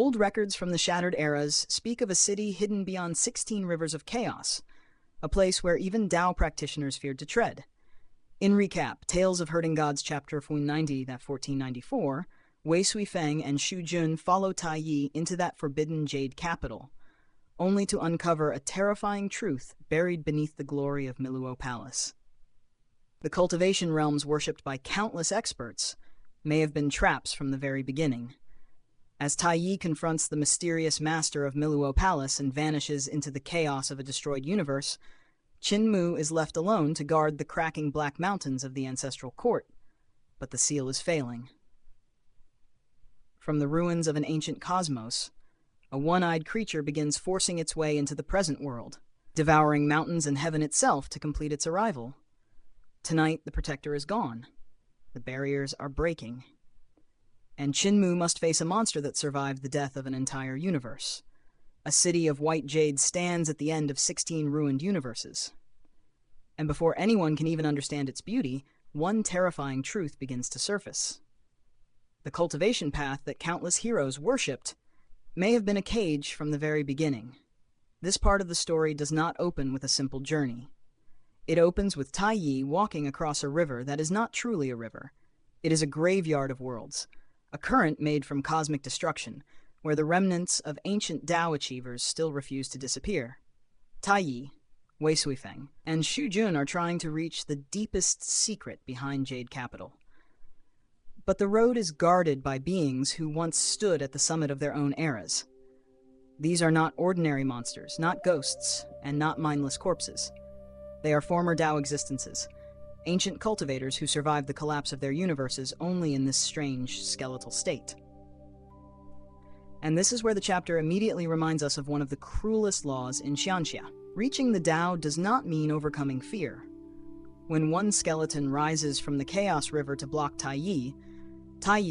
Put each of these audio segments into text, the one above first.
Old records from the Shattered Eras speak of a city hidden beyond 16 rivers of chaos, a place where even Tao practitioners feared to tread. In recap, Tales of Herding Gods chapter 490, that 1494, Wei Suifeng and Xu Jun follow Tai Yi into that forbidden Jade Capital, only to uncover a terrifying truth buried beneath the glory of Miluo Palace. The cultivation realms worshipped by countless experts may have been traps from the very beginning. As Tai Yi confronts the mysterious master of Miluo Palace and vanishes into the chaos of a destroyed universe, Qin Mu is left alone to guard the cracking black mountains of the ancestral court, but the seal is failing. From the ruins of an ancient cosmos, a one-eyed creature begins forcing its way into the present world, devouring mountains and heaven itself to complete its arrival. Tonight, the protector is gone. The barriers are breaking. And Qin Mu must face a monster that survived the death of an entire universe. A city of white jade stands at the end of 16 ruined universes. And before anyone can even understand its beauty, one terrifying truth begins to surface. The cultivation path that countless heroes worshipped may have been a cage from the very beginning. This part of the story does not open with a simple journey. It opens with Tai Yi walking across a river that is not truly a river. It is a graveyard of worlds, a current made from cosmic destruction, where the remnants of ancient Tao achievers still refuse to disappear. Tai Yi, Wei Suifeng, and Xu Jun are trying to reach the deepest secret behind Jade Capital. But the road is guarded by beings who once stood at the summit of their own eras. These are not ordinary monsters, not ghosts, and not mindless corpses. They are former Tao existences, ancient cultivators who survived the collapse of their universes only in this strange, skeletal state. And this is where the chapter immediately reminds us of one of the cruelest laws in Xianxia. Reaching the Tao does not mean overcoming fear. When one skeleton rises from the Chaos River to block Tai Yi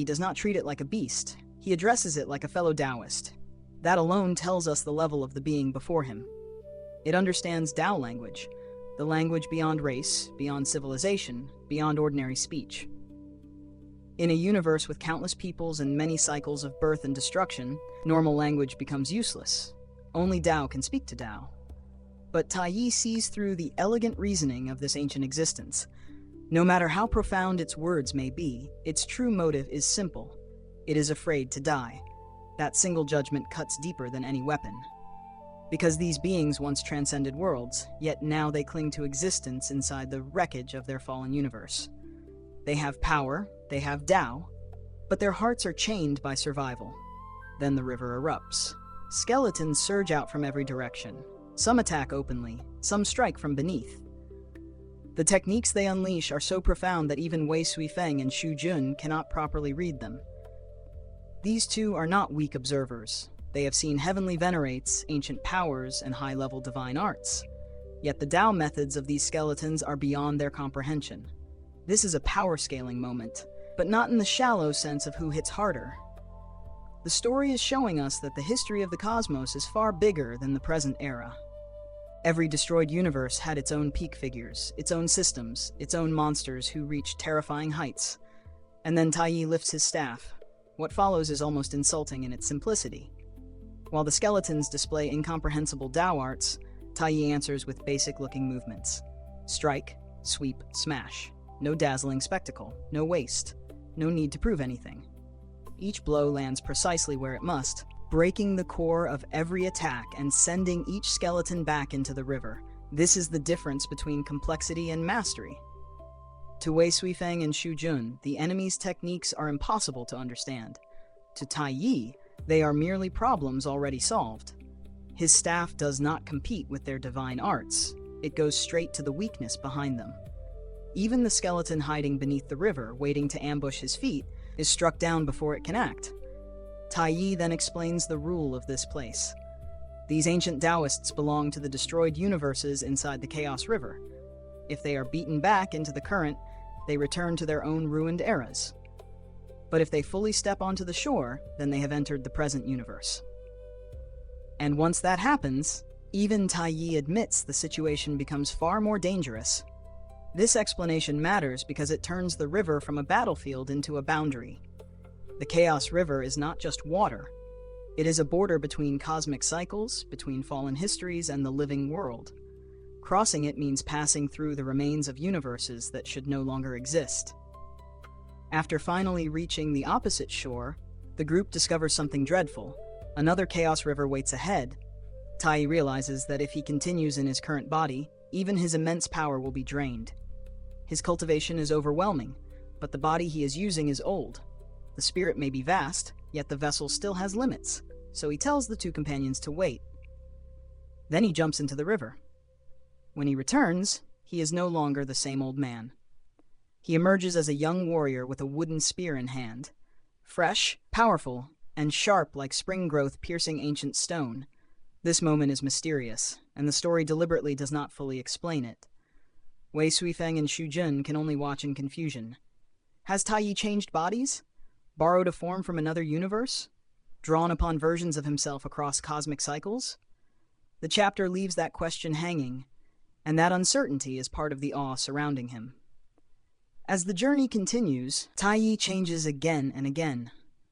does not treat it like a beast. He addresses it like a fellow Taoist. That alone tells us the level of the being before him. It understands Tao language, the language beyond race, beyond civilization, beyond ordinary speech. In a universe with countless peoples and many cycles of birth and destruction, normal language becomes useless. Only Tao can speak to Tao. But Tai Yi sees through the elegant reasoning of this ancient existence. No matter how profound its words may be, its true motive is simple. It is afraid to die. That single judgment cuts deeper than any weapon. Because these beings once transcended worlds, yet now they cling to existence inside the wreckage of their fallen universe. They have power, they have Tao, but their hearts are chained by survival. Then the river erupts. Skeletons surge out from every direction. Some attack openly, some strike from beneath. The techniques they unleash are so profound that even Wei Suifeng and Xu Jun cannot properly read them. These two are not weak observers. They have seen heavenly venerates, ancient powers, and high-level divine arts. Yet the Tao methods of these skeletons are beyond their comprehension. This is a power-scaling moment, but not in the shallow sense of who hits harder. The story is showing us that the history of the cosmos is far bigger than the present era. Every destroyed universe had its own peak figures, its own systems, its own monsters who reached terrifying heights. And then Tai Yi lifts his staff. What follows is almost insulting in its simplicity. While the skeletons display incomprehensible Tao arts, Tai Yi answers with basic-looking movements. Strike, sweep, smash. No dazzling spectacle, no waste, no need to prove anything. Each blow lands precisely where it must, breaking the core of every attack and sending each skeleton back into the river. This is the difference between complexity and mastery. To Wei Suifeng and Xu Jun, the enemy's techniques are impossible to understand. To Tai Yi, they are merely problems already solved. His staff does not compete with their divine arts. It goes straight to the weakness behind them. Even the skeleton hiding beneath the river, waiting to ambush his feet, is struck down before it can act. Tai Yi then explains the rule of this place. These ancient Taoists belong to the destroyed universes inside the Chaos River. If they are beaten back into the current, they return to their own ruined eras. But if they fully step onto the shore, then they have entered the present universe. And once that happens, even Tai Yi admits the situation becomes far more dangerous. This explanation matters because it turns the river from a battlefield into a boundary. The Chaos River is not just water. It is a border between cosmic cycles, between fallen histories, and the living world. Crossing it means passing through the remains of universes that should no longer exist. After finally reaching the opposite shore, the group discovers something dreadful. Another chaos river waits ahead. Tai Yi realizes that if he continues in his current body, even his immense power will be drained. His cultivation is overwhelming, but the body he is using is old. The spirit may be vast, yet the vessel still has limits, so he tells the two companions to wait. Then he jumps into the river. When he returns, he is no longer the same old man. He emerges as a young warrior with a wooden spear in hand. Fresh, powerful, and sharp like spring growth piercing ancient stone. This moment is mysterious, and the story deliberately does not fully explain it. Wei Suifeng and Xu Jun can only watch in confusion. Has Tai Yi changed bodies? Borrowed a form from another universe? Drawn upon versions of himself across cosmic cycles? The chapter leaves that question hanging, and that uncertainty is part of the awe surrounding him. As the journey continues, Tai Yi changes again and again.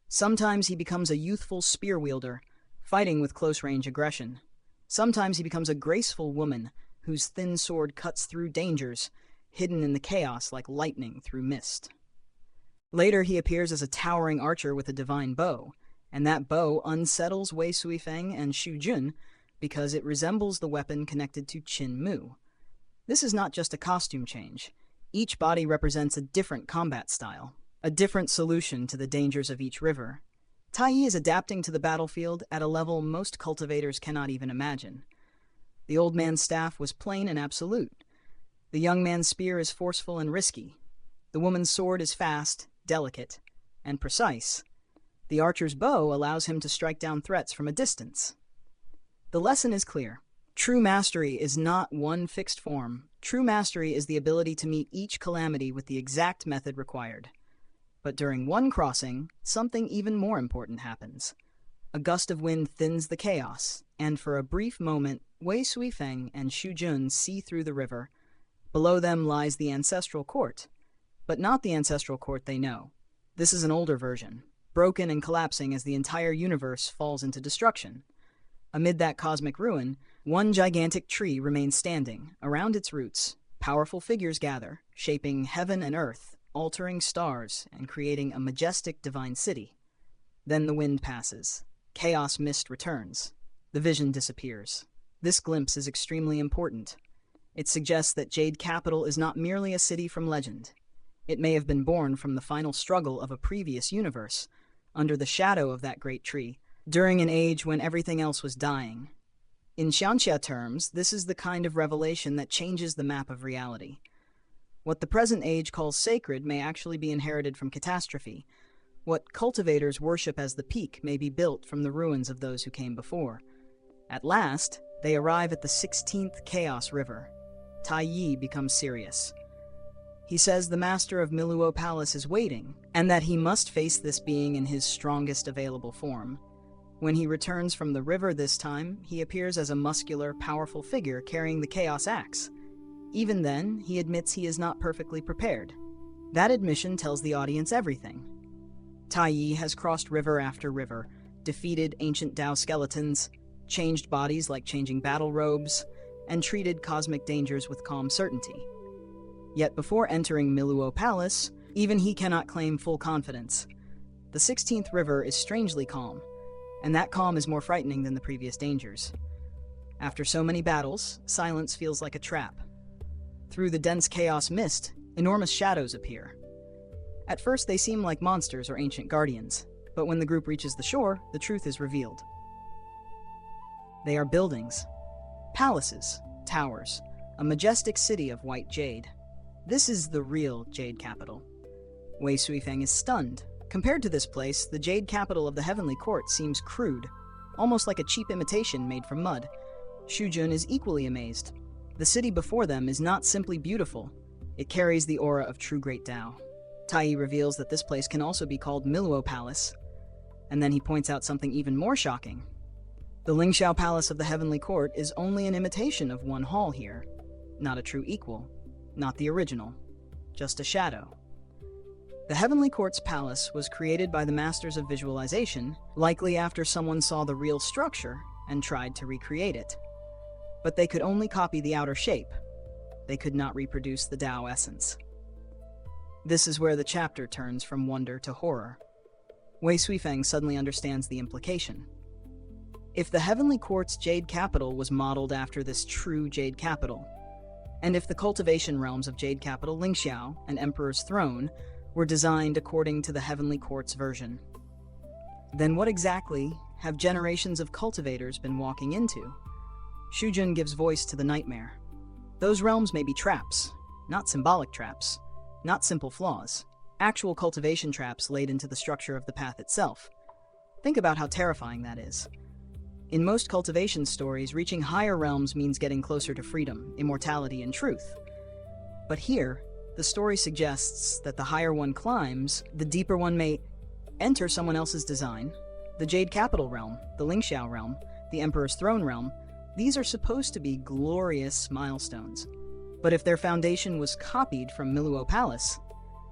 Sometimes he becomes a youthful spear wielder, fighting with close-range aggression. Sometimes he becomes a graceful woman, whose thin sword cuts through dangers, hidden in the chaos like lightning through mist. Later he appears as a towering archer with a divine bow, and that bow unsettles Wei Suifeng and Xu Jun because it resembles the weapon connected to Qin Mu. This is not just a costume change. Each body represents a different combat style, a different solution to the dangers of each river. Tai Yi is adapting to the battlefield at a level most cultivators cannot even imagine. The old man's staff was plain and absolute. The young man's spear is forceful and risky. The woman's sword is fast, delicate, and precise. The archer's bow allows him to strike down threats from a distance. The lesson is clear. True mastery is not one fixed form. True mastery is the ability to meet each calamity with the exact method required. But during one crossing, something even more important happens. A gust of wind thins the chaos, and for a brief moment, Wei Suifeng and Xu Jun see through the river. Below them lies the ancestral court, but not the ancestral court they know. This is an older version, broken and collapsing as the entire universe falls into destruction. Amid that cosmic ruin, one gigantic tree remains standing. Around its roots, powerful figures gather, shaping heaven and earth, altering stars, and creating a majestic divine city. Then the wind passes. Chaos mist returns. The vision disappears. This glimpse is extremely important. It suggests that Jade Capital is not merely a city from legend. It may have been born from the final struggle of a previous universe, under the shadow of that great tree, during an age when everything else was dying. In Xianxia terms, this is the kind of revelation that changes the map of reality. What the present age calls sacred may actually be inherited from catastrophe. What cultivators worship as the peak may be built from the ruins of those who came before. At last, they arrive at the 16th Chaos River. Tai Yi becomes serious. He says the master of Miluo Palace is waiting, and that he must face this being in his strongest available form. When he returns from the river this time, he appears as a muscular, powerful figure carrying the Chaos Axe. Even then, he admits he is not perfectly prepared. That admission tells the audience everything. Tai Yi has crossed river after river, defeated ancient Dao skeletons, changed bodies like changing battle robes, and treated cosmic dangers with calm certainty. Yet before entering Miluo Palace, even he cannot claim full confidence. The 16th river is strangely calm, and that calm is more frightening than the previous dangers. After so many battles, silence feels like a trap. Through the dense chaos mist, enormous shadows appear. At first they seem like monsters or ancient guardians, but when the group reaches the shore, the truth is revealed. They are buildings, palaces, towers, a majestic city of white jade. This is the real Jade Capital. Wei Suifeng is stunned. Compared to this place, the Jade Capital of the Heavenly Court seems crude, almost like a cheap imitation made from mud. Xu Jun is equally amazed. The city before them is not simply beautiful, it carries the aura of true great Dao. Tai Yi reveals that this place can also be called Miluo Palace, and then he points out something even more shocking. The Lingxiao Palace of the Heavenly Court is only an imitation of one hall here, not a true equal, not the original, just a shadow. The Heavenly Court's palace was created by the masters of visualization, likely after someone saw the real structure and tried to recreate it. But they could only copy the outer shape. They could not reproduce the Tao essence. This is where the chapter turns from wonder to horror. Wei Suifeng suddenly understands the implication. If the Heavenly Court's Jade Capital was modeled after this true Jade Capital, and if the cultivation realms of Jade Capital, Lingxiao, and Emperor's Throne were designed according to the Heavenly Court's version, then what exactly have generations of cultivators been walking into? Shujun gives voice to the nightmare. Those realms may be traps, not symbolic traps, not simple flaws, actual cultivation traps laid into the structure of the path itself. Think about how terrifying that is. In most cultivation stories, reaching higher realms means getting closer to freedom, immortality, and truth. But here, the story suggests that the higher one climbs, the deeper one may enter someone else's design. The Jade Capital realm, the Lingxiao realm, the Emperor's Throne realm, these are supposed to be glorious milestones. But if their foundation was copied from Miluo Palace,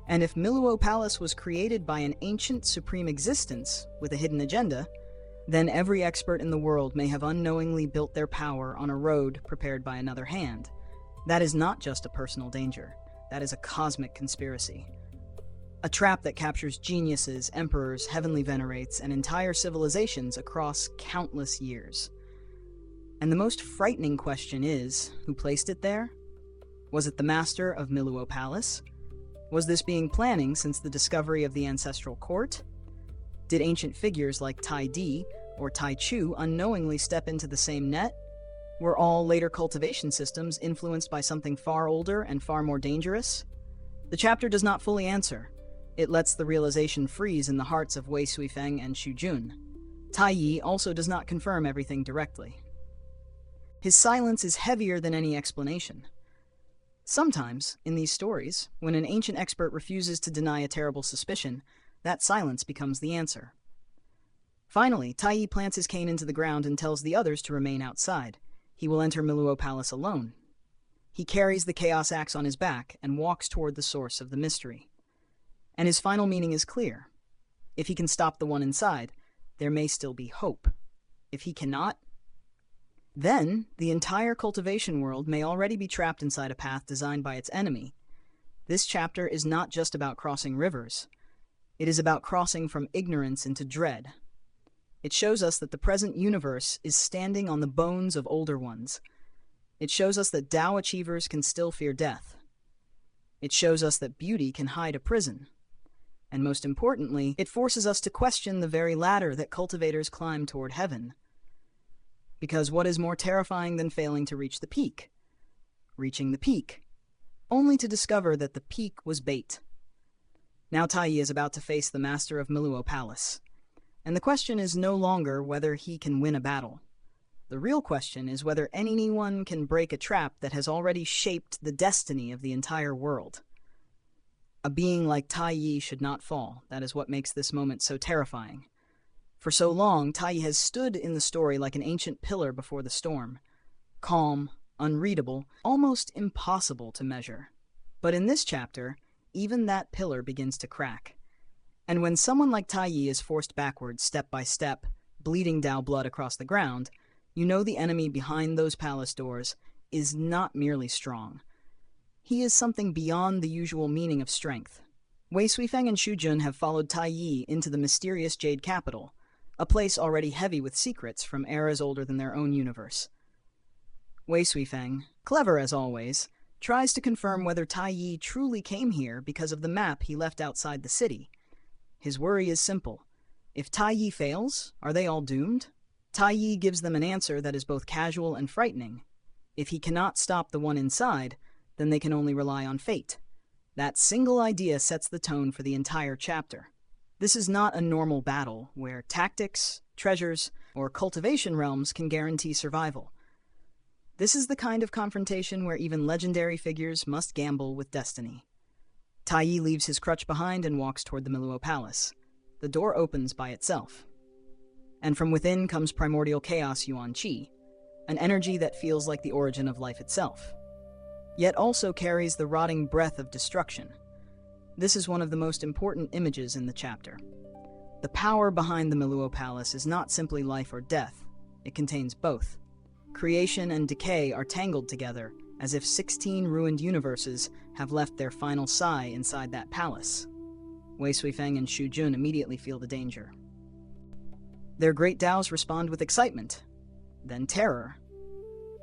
and if Miluo Palace was created by an ancient supreme existence with a hidden agenda, then every expert in the world may have unknowingly built their power on a road prepared by another hand. That is not just a personal danger. That is a cosmic conspiracy. A trap that captures geniuses, emperors, heavenly venerates, and entire civilizations across countless years. And the most frightening question is, who placed it there? Was it the master of Miluo Palace? Was this being planning since the discovery of the ancestral court? Did ancient figures like Tai Yi or Tai Chu unknowingly step into the same net? Were all later cultivation systems influenced by something far older and far more dangerous? The chapter does not fully answer. It lets the realization freeze in the hearts of Wei Suifeng and Xu Jun. Tai Yi also does not confirm everything directly. His silence is heavier than any explanation. Sometimes, in these stories, when an ancient expert refuses to deny a terrible suspicion, that silence becomes the answer. Finally, Tai Yi plants his cane into the ground and tells the others to remain outside. He will enter Miluo Palace alone. He carries the Chaos Axe on his back and walks toward the source of the mystery. And his final meaning is clear. If he can stop the one inside, there may still be hope. If he cannot, then the entire cultivation world may already be trapped inside a path designed by its enemy. This chapter is not just about crossing rivers. It is about crossing from ignorance into dread. It shows us that the present universe is standing on the bones of older ones. It shows us that Tao achievers can still fear death. It shows us that beauty can hide a prison. And most importantly, it forces us to question the very ladder that cultivators climb toward heaven. Because what is more terrifying than failing to reach the peak? Reaching the peak, only to discover that the peak was bait. Now Tai Yi is about to face the master of Miluo Palace. And the question is no longer whether he can win a battle. The real question is whether anyone can break a trap that has already shaped the destiny of the entire world. A being like Tai Yi should not fall. That is what makes this moment so terrifying. For so long, Tai Yi has stood in the story like an ancient pillar before the storm. Calm, unreadable, almost impossible to measure. But in this chapter, even that pillar begins to crack. And when someone like Tai Yi is forced backwards, step by step, bleeding Tao blood across the ground, you know the enemy behind those palace doors is not merely strong. He is something beyond the usual meaning of strength. Wei Suifeng and Xu Jun have followed Tai Yi into the mysterious Jade Capital, a place already heavy with secrets from eras older than their own universe. Wei Suifeng, clever as always, tries to confirm whether Tai Yi truly came here because of the map he left outside the city. His worry is simple. If Tai Yi fails, are they all doomed? Tai Yi gives them an answer that is both casual and frightening. If he cannot stop the one inside, then they can only rely on fate. That single idea sets the tone for the entire chapter. This is not a normal battle where tactics, treasures, or cultivation realms can guarantee survival. This is the kind of confrontation where even legendary figures must gamble with destiny. Tai Yi leaves his crutch behind and walks toward the Miluo Palace. The door opens by itself. And from within comes primordial chaos Yuan Qi, an energy that feels like the origin of life itself, yet also carries the rotting breath of destruction. This is one of the most important images in the chapter. The power behind the Miluo Palace is not simply life or death. It contains both. Creation and decay are tangled together, as if 16 ruined universes have left their final sigh inside that palace. Wei Suifeng and Xu Jun immediately feel the danger. Their great Daos respond with excitement, then terror.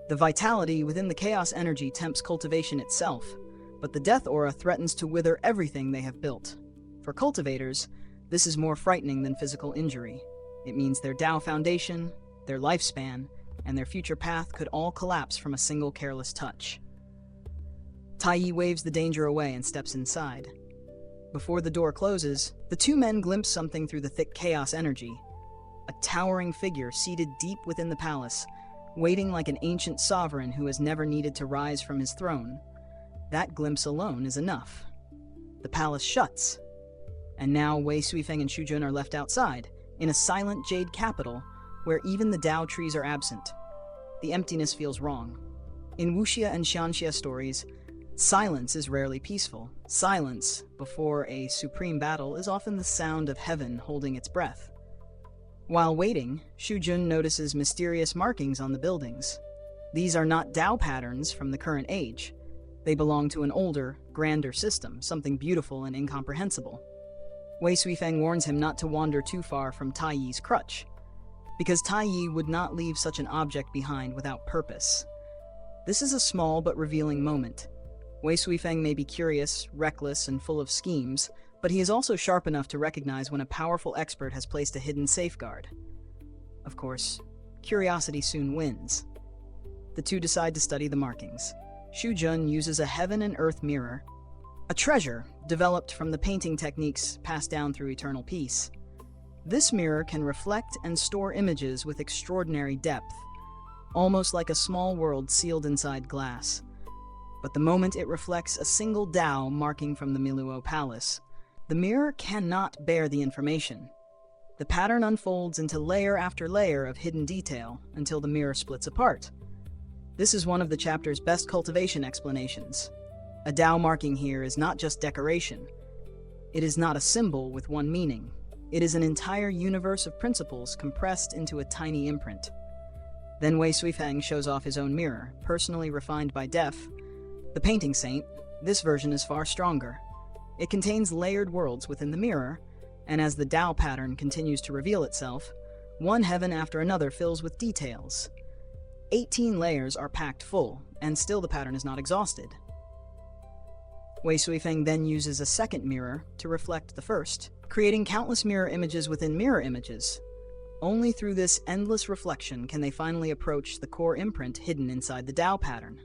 The vitality within the chaos energy tempts cultivation itself, but the death aura threatens to wither everything they have built. For cultivators, this is more frightening than physical injury. It means their Dao foundation, their lifespan, and their future path could all collapse from a single careless touch. Tai Yi waves the danger away and steps inside. Before the door closes, the two men glimpse something through the thick chaos energy. A towering figure seated deep within the palace, waiting like an ancient sovereign who has never needed to rise from his throne. That glimpse alone is enough. The palace shuts, and now Wei Suifeng and Xu Jun are left outside, in a silent Jade Capital, where even the Dao trees are absent. The emptiness feels wrong. In Wuxia and Xianxia stories, silence is rarely peaceful. Silence before a supreme battle is often the sound of heaven holding its breath. While waiting, Xu Jun notices mysterious markings on the buildings. These are not Dao patterns from the current age. They belong to an older, grander system, something beautiful and incomprehensible. Wei Suifeng warns him not to wander too far from Tai Yi's crutch, because Tai Yi would not leave such an object behind without purpose. This is a small but revealing moment. Wei Suifeng may be curious, reckless, and full of schemes, but he is also sharp enough to recognize when a powerful expert has placed a hidden safeguard. Of course, curiosity soon wins. The two decide to study the markings. Xu Jun uses a heaven and earth mirror, a treasure developed from the painting techniques passed down through eternal peace. This mirror can reflect and store images with extraordinary depth, almost like a small world sealed inside glass. But the moment it reflects a single Dao marking from the Miluo Palace, the mirror cannot bear the information. The pattern unfolds into layer after layer of hidden detail until the mirror splits apart. This is one of the chapter's best cultivation explanations. A Dao marking here is not just decoration. It is not a symbol with one meaning. It is an entire universe of principles compressed into a tiny imprint. Then Wei Suifeng shows off his own mirror, personally refined by Def. The painting saint, this version is far stronger. It contains layered worlds within the mirror, and as the Dao pattern continues to reveal itself, one heaven after another fills with details. 18 layers are packed full, and still the pattern is not exhausted. Wei Suifeng then uses a second mirror to reflect the first, creating countless mirror images within mirror images. Only through this endless reflection can they finally approach the core imprint hidden inside the Dao pattern.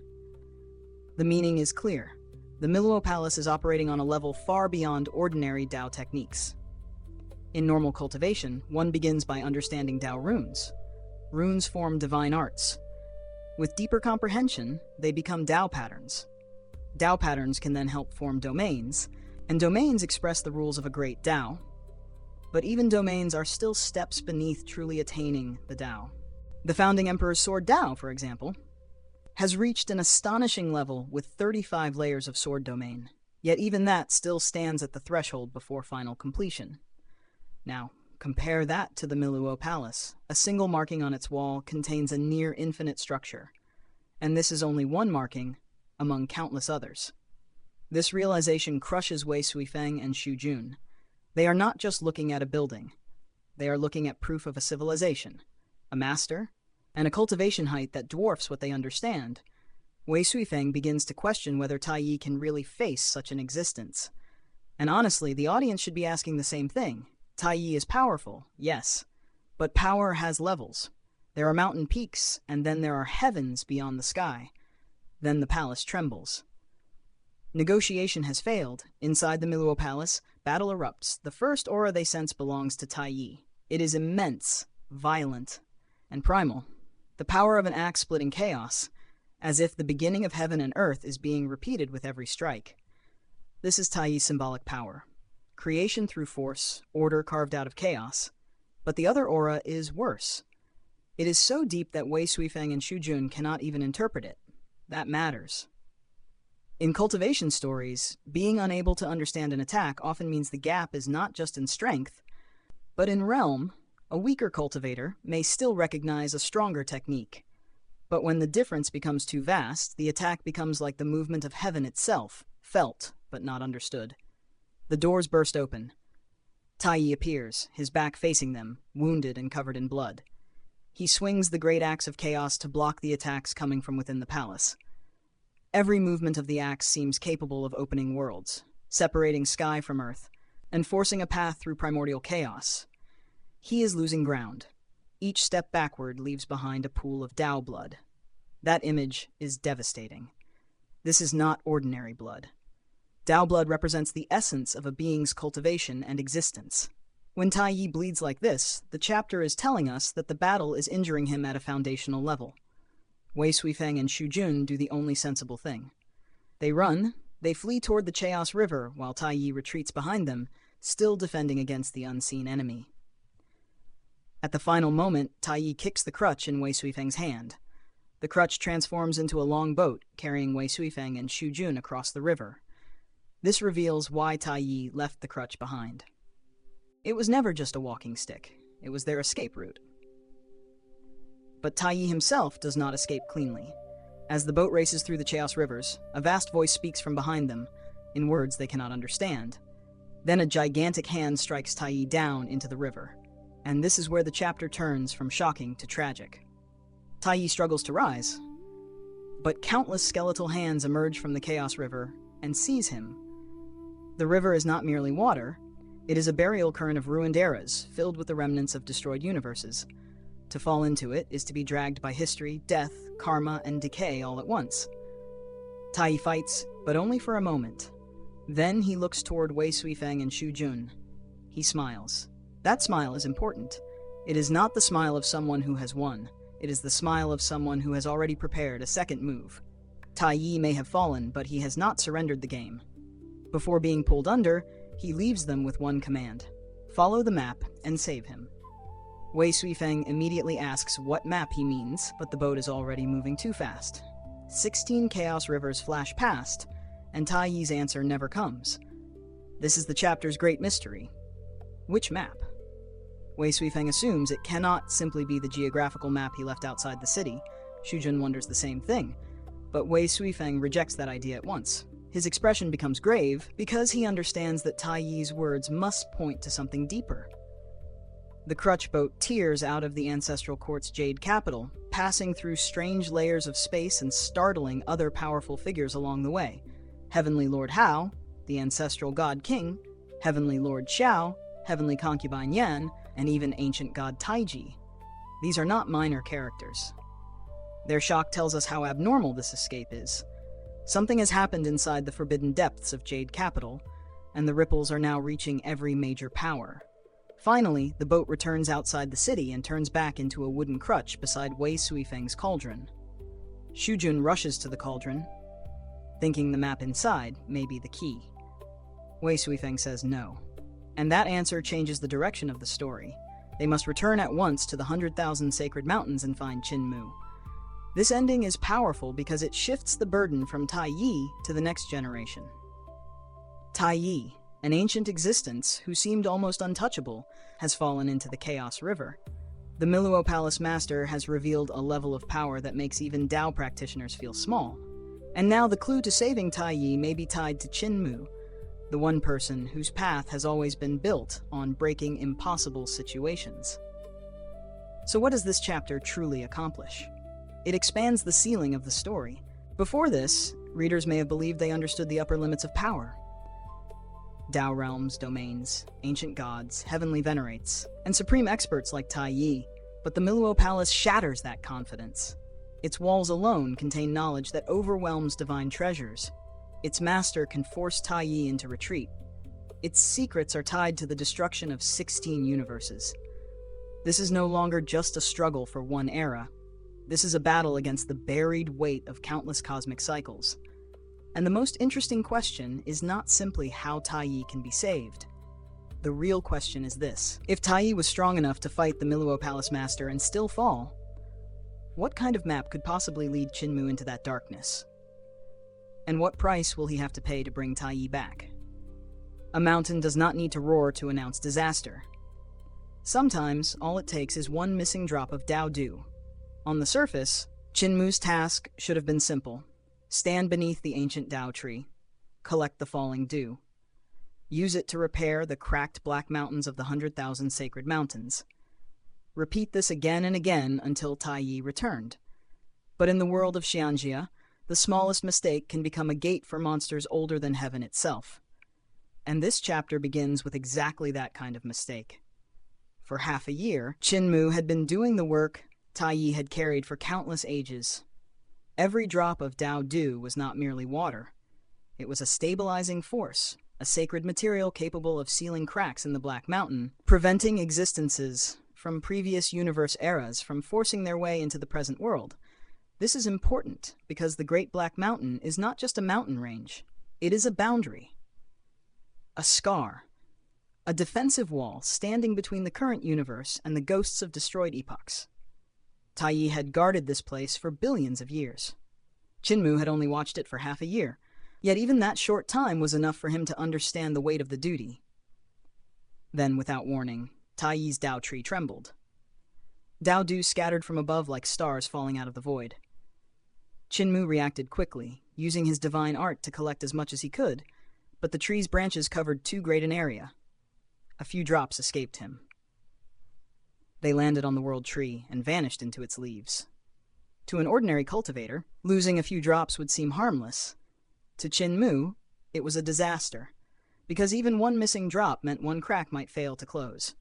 The meaning is clear. The Miluo Palace is operating on a level far beyond ordinary Dao techniques. In normal cultivation, one begins by understanding Dao runes. Runes form divine arts. With deeper comprehension, they become Dao patterns. Dao patterns can then help form domains, and domains express the rules of a great Dao. But even domains are still steps beneath truly attaining the Dao. The founding emperor's sword Dao, for example, has reached an astonishing level with 35 layers of sword domain, yet even that still stands at the threshold before final completion. Now, compare that to the Miluo Palace. A single marking on its wall contains a near infinite structure, and this is only one marking among countless others. This realization crushes Wei Suifeng and Xu Jun. They are not just looking at a building. They are looking at proof of a civilization, a master, and a cultivation height that dwarfs what they understand. Wei Suifeng begins to question whether Tai Yi can really face such an existence. And honestly, the audience should be asking the same thing. Tai Yi is powerful, yes, but power has levels. There are mountain peaks, and then there are heavens beyond the sky. Then the palace trembles. Negotiation has failed. Inside the Miluo Palace, battle erupts. The first aura they sense belongs to Tai Yi. It is immense, violent, and primal. The power of an axe splitting chaos, as if the beginning of heaven and earth is being repeated with every strike. This is Tai Yi's symbolic power. Creation through force, order carved out of chaos. But the other aura is worse. It is so deep that Wei Suifeng and Xu Jun cannot even interpret it. That matters. In cultivation stories, being unable to understand an attack often means the gap is not just in strength, but in realm. A weaker cultivator may still recognize a stronger technique. But when the difference becomes too vast, the attack becomes like the movement of heaven itself, felt but not understood. The doors burst open. Tai Yi appears, his back facing them, wounded and covered in blood. He swings the great axe of chaos to block the attacks coming from within the palace. Every movement of the axe seems capable of opening worlds, separating sky from earth, and forcing a path through primordial chaos. He is losing ground. Each step backward leaves behind a pool of Tao blood. That image is devastating. This is not ordinary blood. Tao blood represents the essence of a being's cultivation and existence. When Tai Yi bleeds like this, the chapter is telling us that the battle is injuring him at a foundational level. Wei Suifeng and Xu Jun do the only sensible thing. They run, they flee toward the Chaos River while Tai Yi retreats behind them, still defending against the unseen enemy. At the final moment, Tai Yi kicks the crutch in Wei Suifeng's hand. The crutch transforms into a long boat, carrying Wei Suifeng and Xu Jun across the river. This reveals why Tai Yi left the crutch behind. It was never just a walking stick. It was their escape route. But Tai Yi himself does not escape cleanly. As the boat races through the Chaos Rivers, a vast voice speaks from behind them, in words they cannot understand. Then a gigantic hand strikes Tai Yi down into the river. And this is where the chapter turns from shocking to tragic. Tai Yi struggles to rise, but countless skeletal hands emerge from the Chaos River and seize him. The river is not merely water, it is a burial current of ruined eras, filled with the remnants of destroyed universes. To fall into it is to be dragged by history, death, karma, and decay all at once. Tai Yi fights, but only for a moment. Then he looks toward Wei Suifeng and Xu Jun. He smiles. That smile is important. It is not the smile of someone who has won. It is the smile of someone who has already prepared a second move. Tai Yi may have fallen, but he has not surrendered the game. Before being pulled under, he leaves them with one command: follow the map and save him. Wei Suifeng immediately asks what map he means, but the boat is already moving too fast. 16 Chaos Rivers flash past, and Tai Yi's answer never comes. This is the chapter's great mystery. Which map? Wei Suifeng assumes it cannot simply be the geographical map he left outside the city. Xu Jun wonders the same thing, but Wei Suifeng rejects that idea at once. His expression becomes grave because he understands that Tai Yi's words must point to something deeper. The crutch boat tears out of the ancestral court's Jade Capital, passing through strange layers of space and startling other powerful figures along the way. Heavenly Lord Hao, the ancestral god King, Heavenly Lord Xiao, Heavenly Concubine Yan, and even ancient god Tai Yi. These are not minor characters. Their shock tells us how abnormal this escape is. Something has happened inside the forbidden depths of Jade Capital, and the ripples are now reaching every major power. Finally, the boat returns outside the city and turns back into a wooden crutch beside Wei Suifeng's cauldron. Xu Jun rushes to the cauldron, thinking the map inside may be the key. Wei Suifeng says no. And that answer changes the direction of the story. They must return at once to the 100,000 sacred mountains and find Qin Mu. This ending is powerful because it shifts the burden from Tai Yi to the next generation. Tai Yi, an ancient existence who seemed almost untouchable, has fallen into the Chaos River. The Miluo Palace master has revealed a level of power that makes even Tao practitioners feel small. And now the clue to saving Tai Yi may be tied to Qin Mu, the one person whose path has always been built on breaking impossible situations. So what does this chapter truly accomplish? It expands the ceiling of the story. Before this, readers may have believed they understood the upper limits of power. Tao realms, domains, ancient gods, heavenly venerates, and supreme experts like Tai Yi, but the Miluo Palace shatters that confidence. Its walls alone contain knowledge that overwhelms divine treasures. Its master can force Tai Yi into retreat. Its secrets are tied to the destruction of 16 universes. This is no longer just a struggle for one era. This is a battle against the buried weight of countless cosmic cycles. And the most interesting question is not simply how Tai Yi can be saved. The real question is this: if Tai Yi was strong enough to fight the Miluo Palace master and still fall, what kind of map could possibly lead Qin Mu into that darkness? And what price will he have to pay to bring Tai Yi back? A mountain does not need to roar to announce disaster. Sometimes, all it takes is one missing drop of Dao dew. On the surface, Qin Mu's task should have been simple. Stand beneath the ancient Dao tree. Collect the falling dew. Use it to repair the cracked black mountains of the 100,000 sacred mountains. Repeat this again and again until Tai Yi returned. But in the world of Xianjia, the smallest mistake can become a gate for monsters older than heaven itself. And this chapter begins with exactly that kind of mistake. For half a year, Qin Mu had been doing the work Tai Yi had carried for countless ages. Every drop of Dao dew was not merely water. It was a stabilizing force, a sacred material capable of sealing cracks in the Black Mountain, preventing existences from previous universe eras from forcing their way into the present world. This is important because the Great Black Mountain is not just a mountain range. It is a boundary, a scar, a defensive wall standing between the current universe and the ghosts of destroyed epochs. Tai Yi had guarded this place for billions of years. Qin Mu had only watched it for half a year, yet even that short time was enough for him to understand the weight of the duty. Then, without warning, Tai Yi's Dao tree trembled. Dao dew scattered from above like stars falling out of the void. Qin Mu reacted quickly, using his divine art to collect as much as he could, but the tree's branches covered too great an area. A few drops escaped him. They landed on the world tree and vanished into its leaves. To an ordinary cultivator, losing a few drops would seem harmless. To Qin Mu, it was a disaster, because even one missing drop meant one crack might fail to close.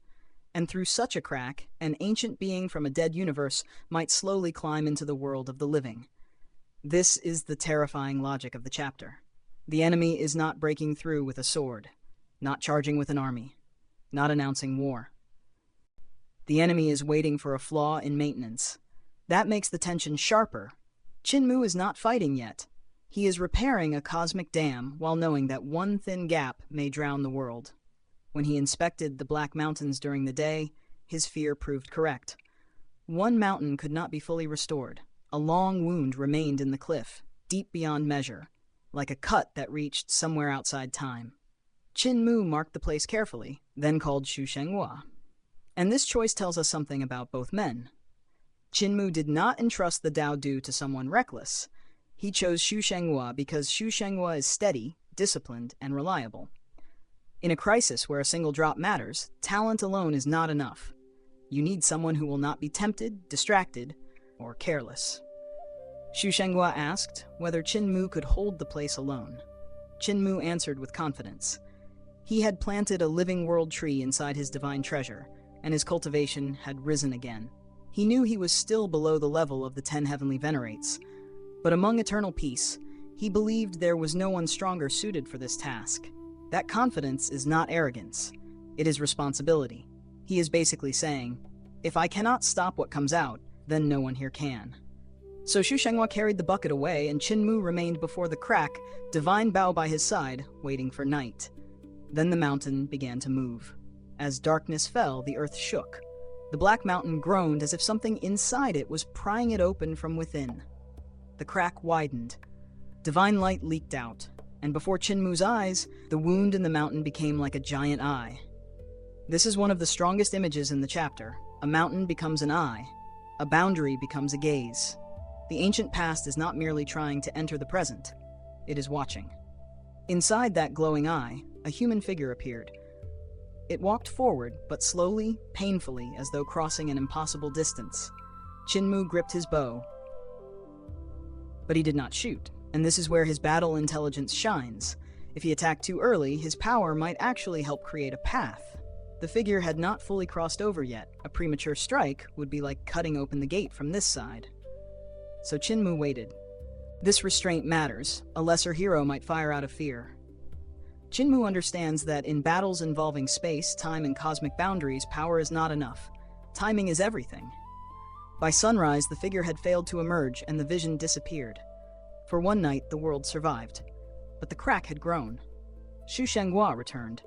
And through such a crack, an ancient being from a dead universe might slowly climb into the world of the living. This is the terrifying logic of the chapter. The enemy is not breaking through with a sword, not charging with an army, not announcing war. The enemy is waiting for a flaw in maintenance. That makes the tension sharper. Qin Mu is not fighting yet. He is repairing a cosmic dam while knowing that one thin gap may drown the world. When he inspected the Black Mountains during the day, his fear proved correct. One mountain could not be fully restored. A long wound remained in the cliff, deep beyond measure, like a cut that reached somewhere outside time. Qin Mu marked the place carefully, then called Suifeng. And this choice tells us something about both men. Qin Mu did not entrust the Dao dew to someone reckless. He chose Suifeng because Suifeng is steady, disciplined, and reliable. In a crisis where a single drop matters, talent alone is not enough. You need someone who will not be tempted, distracted, or careless. Suifeng asked whether Qin Mu could hold the place alone. Qin Mu answered with confidence. He had planted a living world tree inside his divine treasure, and his cultivation had risen again. He knew he was still below the level of the 10 heavenly venerates, but among eternal peace, he believed there was no one stronger suited for this task. That confidence is not arrogance. It is responsibility. He is basically saying, if I cannot stop what comes out, then no one here can. So Suifeng carried the bucket away, and Qin Mu remained before the crack, divine Bao by his side, waiting for night. Then the mountain began to move. As darkness fell, the earth shook. The Black Mountain groaned as if something inside it was prying it open from within. The crack widened. Divine light leaked out, and before Qin Mu's eyes, the wound in the mountain became like a giant eye. This is one of the strongest images in the chapter. A mountain becomes an eye. A boundary becomes a gaze. The ancient past is not merely trying to enter the present. It is watching. Inside that glowing eye, a human figure appeared. It walked forward, but slowly, painfully, as though crossing an impossible distance. Qin Mu gripped his bow, but he did not shoot, and this is where his battle intelligence shines. If he attacked too early, his power might actually help create a path. The figure had not fully crossed over yet. A premature strike would be like cutting open the gate from this side. So Qin Mu waited. This restraint matters. A lesser hero might fire out of fear. Qin Mu understands that in battles involving space, time, and cosmic boundaries, power is not enough. Timing is everything. By sunrise, the figure had failed to emerge, and the vision disappeared. For one night, the world survived. But the crack had grown. Suifeng returned.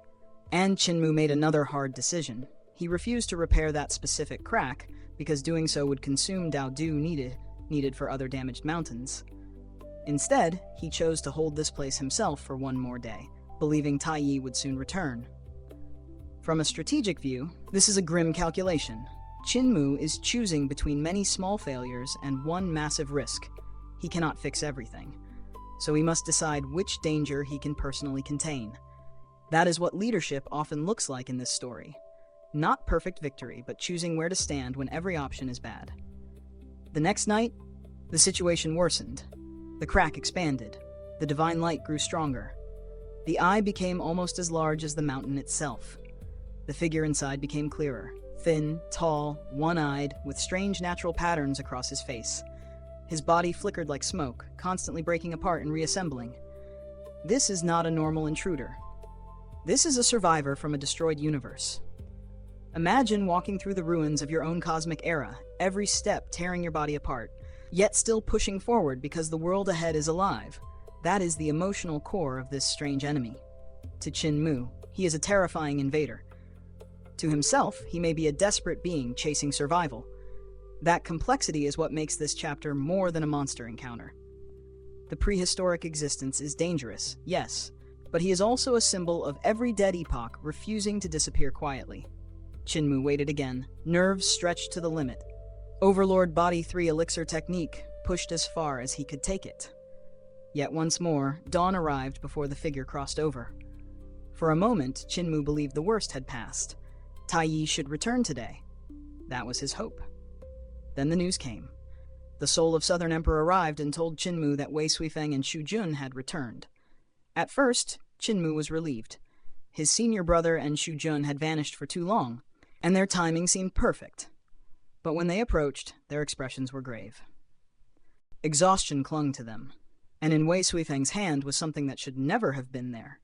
And Qin Mu made another hard decision. He refused to repair that specific crack, because doing so would consume Dao dew needed for other damaged mountains. Instead, he chose to hold this place himself for one more day, believing Tai Yi would soon return. From a strategic view, this is a grim calculation. Qin Mu is choosing between many small failures and one massive risk. He cannot fix everything, so he must decide which danger he can personally contain. That is what leadership often looks like in this story. Not perfect victory, but choosing where to stand when every option is bad. The next night, the situation worsened. The crack expanded. The divine light grew stronger. The eye became almost as large as the mountain itself. The figure inside became clearer, thin, tall, one-eyed, with strange natural patterns across his face. His body flickered like smoke, constantly breaking apart and reassembling. This is not a normal intruder. This is a survivor from a destroyed universe. Imagine walking through the ruins of your own cosmic era, every step tearing your body apart, yet still pushing forward because the world ahead is alive. That is the emotional core of this strange enemy. To Qin Mu, he is a terrifying invader. To himself, he may be a desperate being chasing survival. That complexity is what makes this chapter more than a monster encounter. The prehistoric existence is dangerous, yes, but he is also a symbol of every dead epoch refusing to disappear quietly. Qin Mu waited again, nerves stretched to the limit. Overlord Body 3 elixir technique pushed as far as he could take it. Yet once more, dawn arrived before the figure crossed over. For a moment, Qin Mu believed the worst had passed. Tai Yi should return today. That was his hope. Then the news came. The soul of Southern Emperor arrived and told Qin Mu that Wei Suifeng and Shu Jun had returned. At first, Qin Mu was relieved. His senior brother and Shu Jun had vanished for too long, and their timing seemed perfect. But when they approached, their expressions were grave. Exhaustion clung to them, and in Wei Suifeng's hand was something that should never have been there.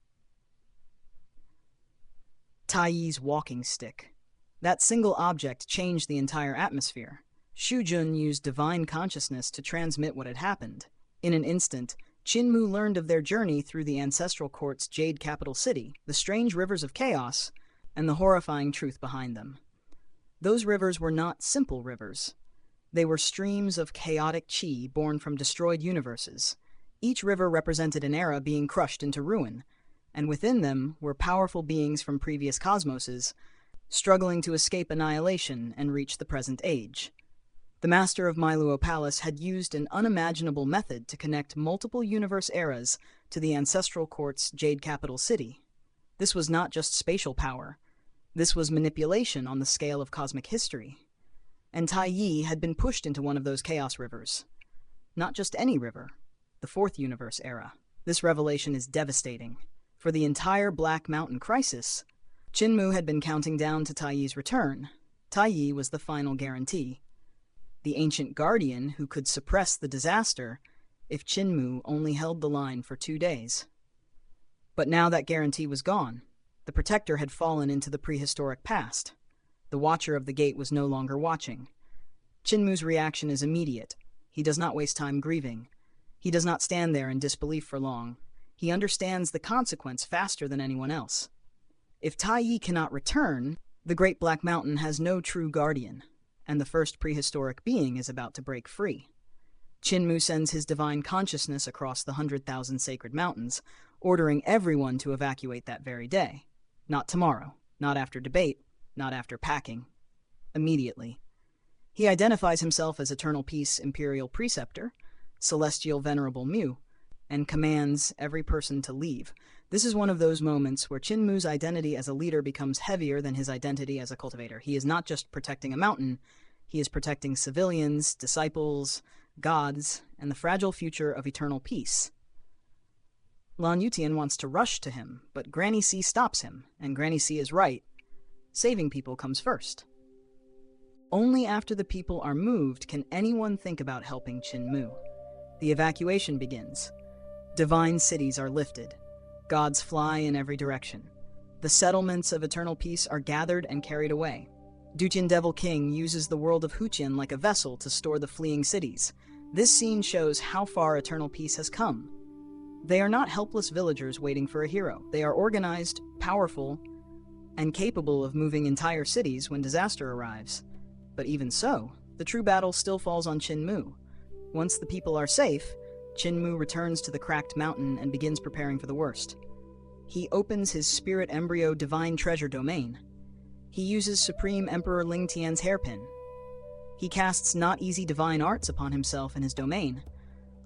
Tai Yi's walking stick. That single object changed the entire atmosphere. Shu Jun used divine consciousness to transmit what had happened. In an instant, Qin Mu learned of their journey through the ancestral court's Jade Capital city, the strange rivers of chaos, and the horrifying truth behind them. Those rivers were not simple rivers. They were streams of chaotic qi born from destroyed universes. Each river represented an era being crushed into ruin, and within them were powerful beings from previous cosmoses, struggling to escape annihilation and reach the present age. The master of Miluo Palace had used an unimaginable method to connect multiple universe eras to the ancestral court's Jade Capital city. This was not just spatial power. This was manipulation on the scale of cosmic history. And Tai Yi had been pushed into one of those chaos rivers. Not just any river, the fourth universe era. This revelation is devastating. For the entire Black Mountain crisis, Qin Mu had been counting down to Tai Yi's return. Tai Yi was the final guarantee. The ancient guardian who could suppress the disaster if Qin Mu only held the line for 2 days. But now that guarantee was gone. The protector had fallen into the prehistoric past. The watcher of the gate was no longer watching. Qin Mu's reaction is immediate. He does not waste time grieving. He does not stand there in disbelief for long. He understands the consequence faster than anyone else. If Tai Yi cannot return, the Great Black Mountain has no true guardian, and the first prehistoric being is about to break free. Qin Mu sends his divine consciousness across the 100,000 sacred mountains, ordering everyone to evacuate that very day. Not tomorrow, not after debate, not after packing. Immediately. He identifies himself as Eternal Peace Imperial Preceptor, Celestial Venerable Mu, and commands every person to leave. This is one of those moments where Qin Mu's identity as a leader becomes heavier than his identity as a cultivator. He is not just protecting a mountain, he is protecting civilians, disciples, gods, and the fragile future of eternal peace. Lan Yutian wants to rush to him, but Granny C stops him, and Granny C is right. Saving people comes first. Only after the people are moved can anyone think about helping Qin Mu. The evacuation begins. Divine cities are lifted. Gods fly in every direction. The settlements of eternal peace are gathered and carried away. Duqian Devil King uses the world of Huqian like a vessel to store the fleeing cities. This scene shows how far eternal peace has come. They are not helpless villagers waiting for a hero. They are organized, powerful, and capable of moving entire cities when disaster arrives. But even so, the true battle still falls on Qin Mu. Once the people are safe, Qin Mu returns to the cracked mountain and begins preparing for the worst. He opens his spirit embryo divine treasure domain. He uses Supreme Emperor Ling Tian's hairpin. He casts not easy divine arts upon himself in his domain,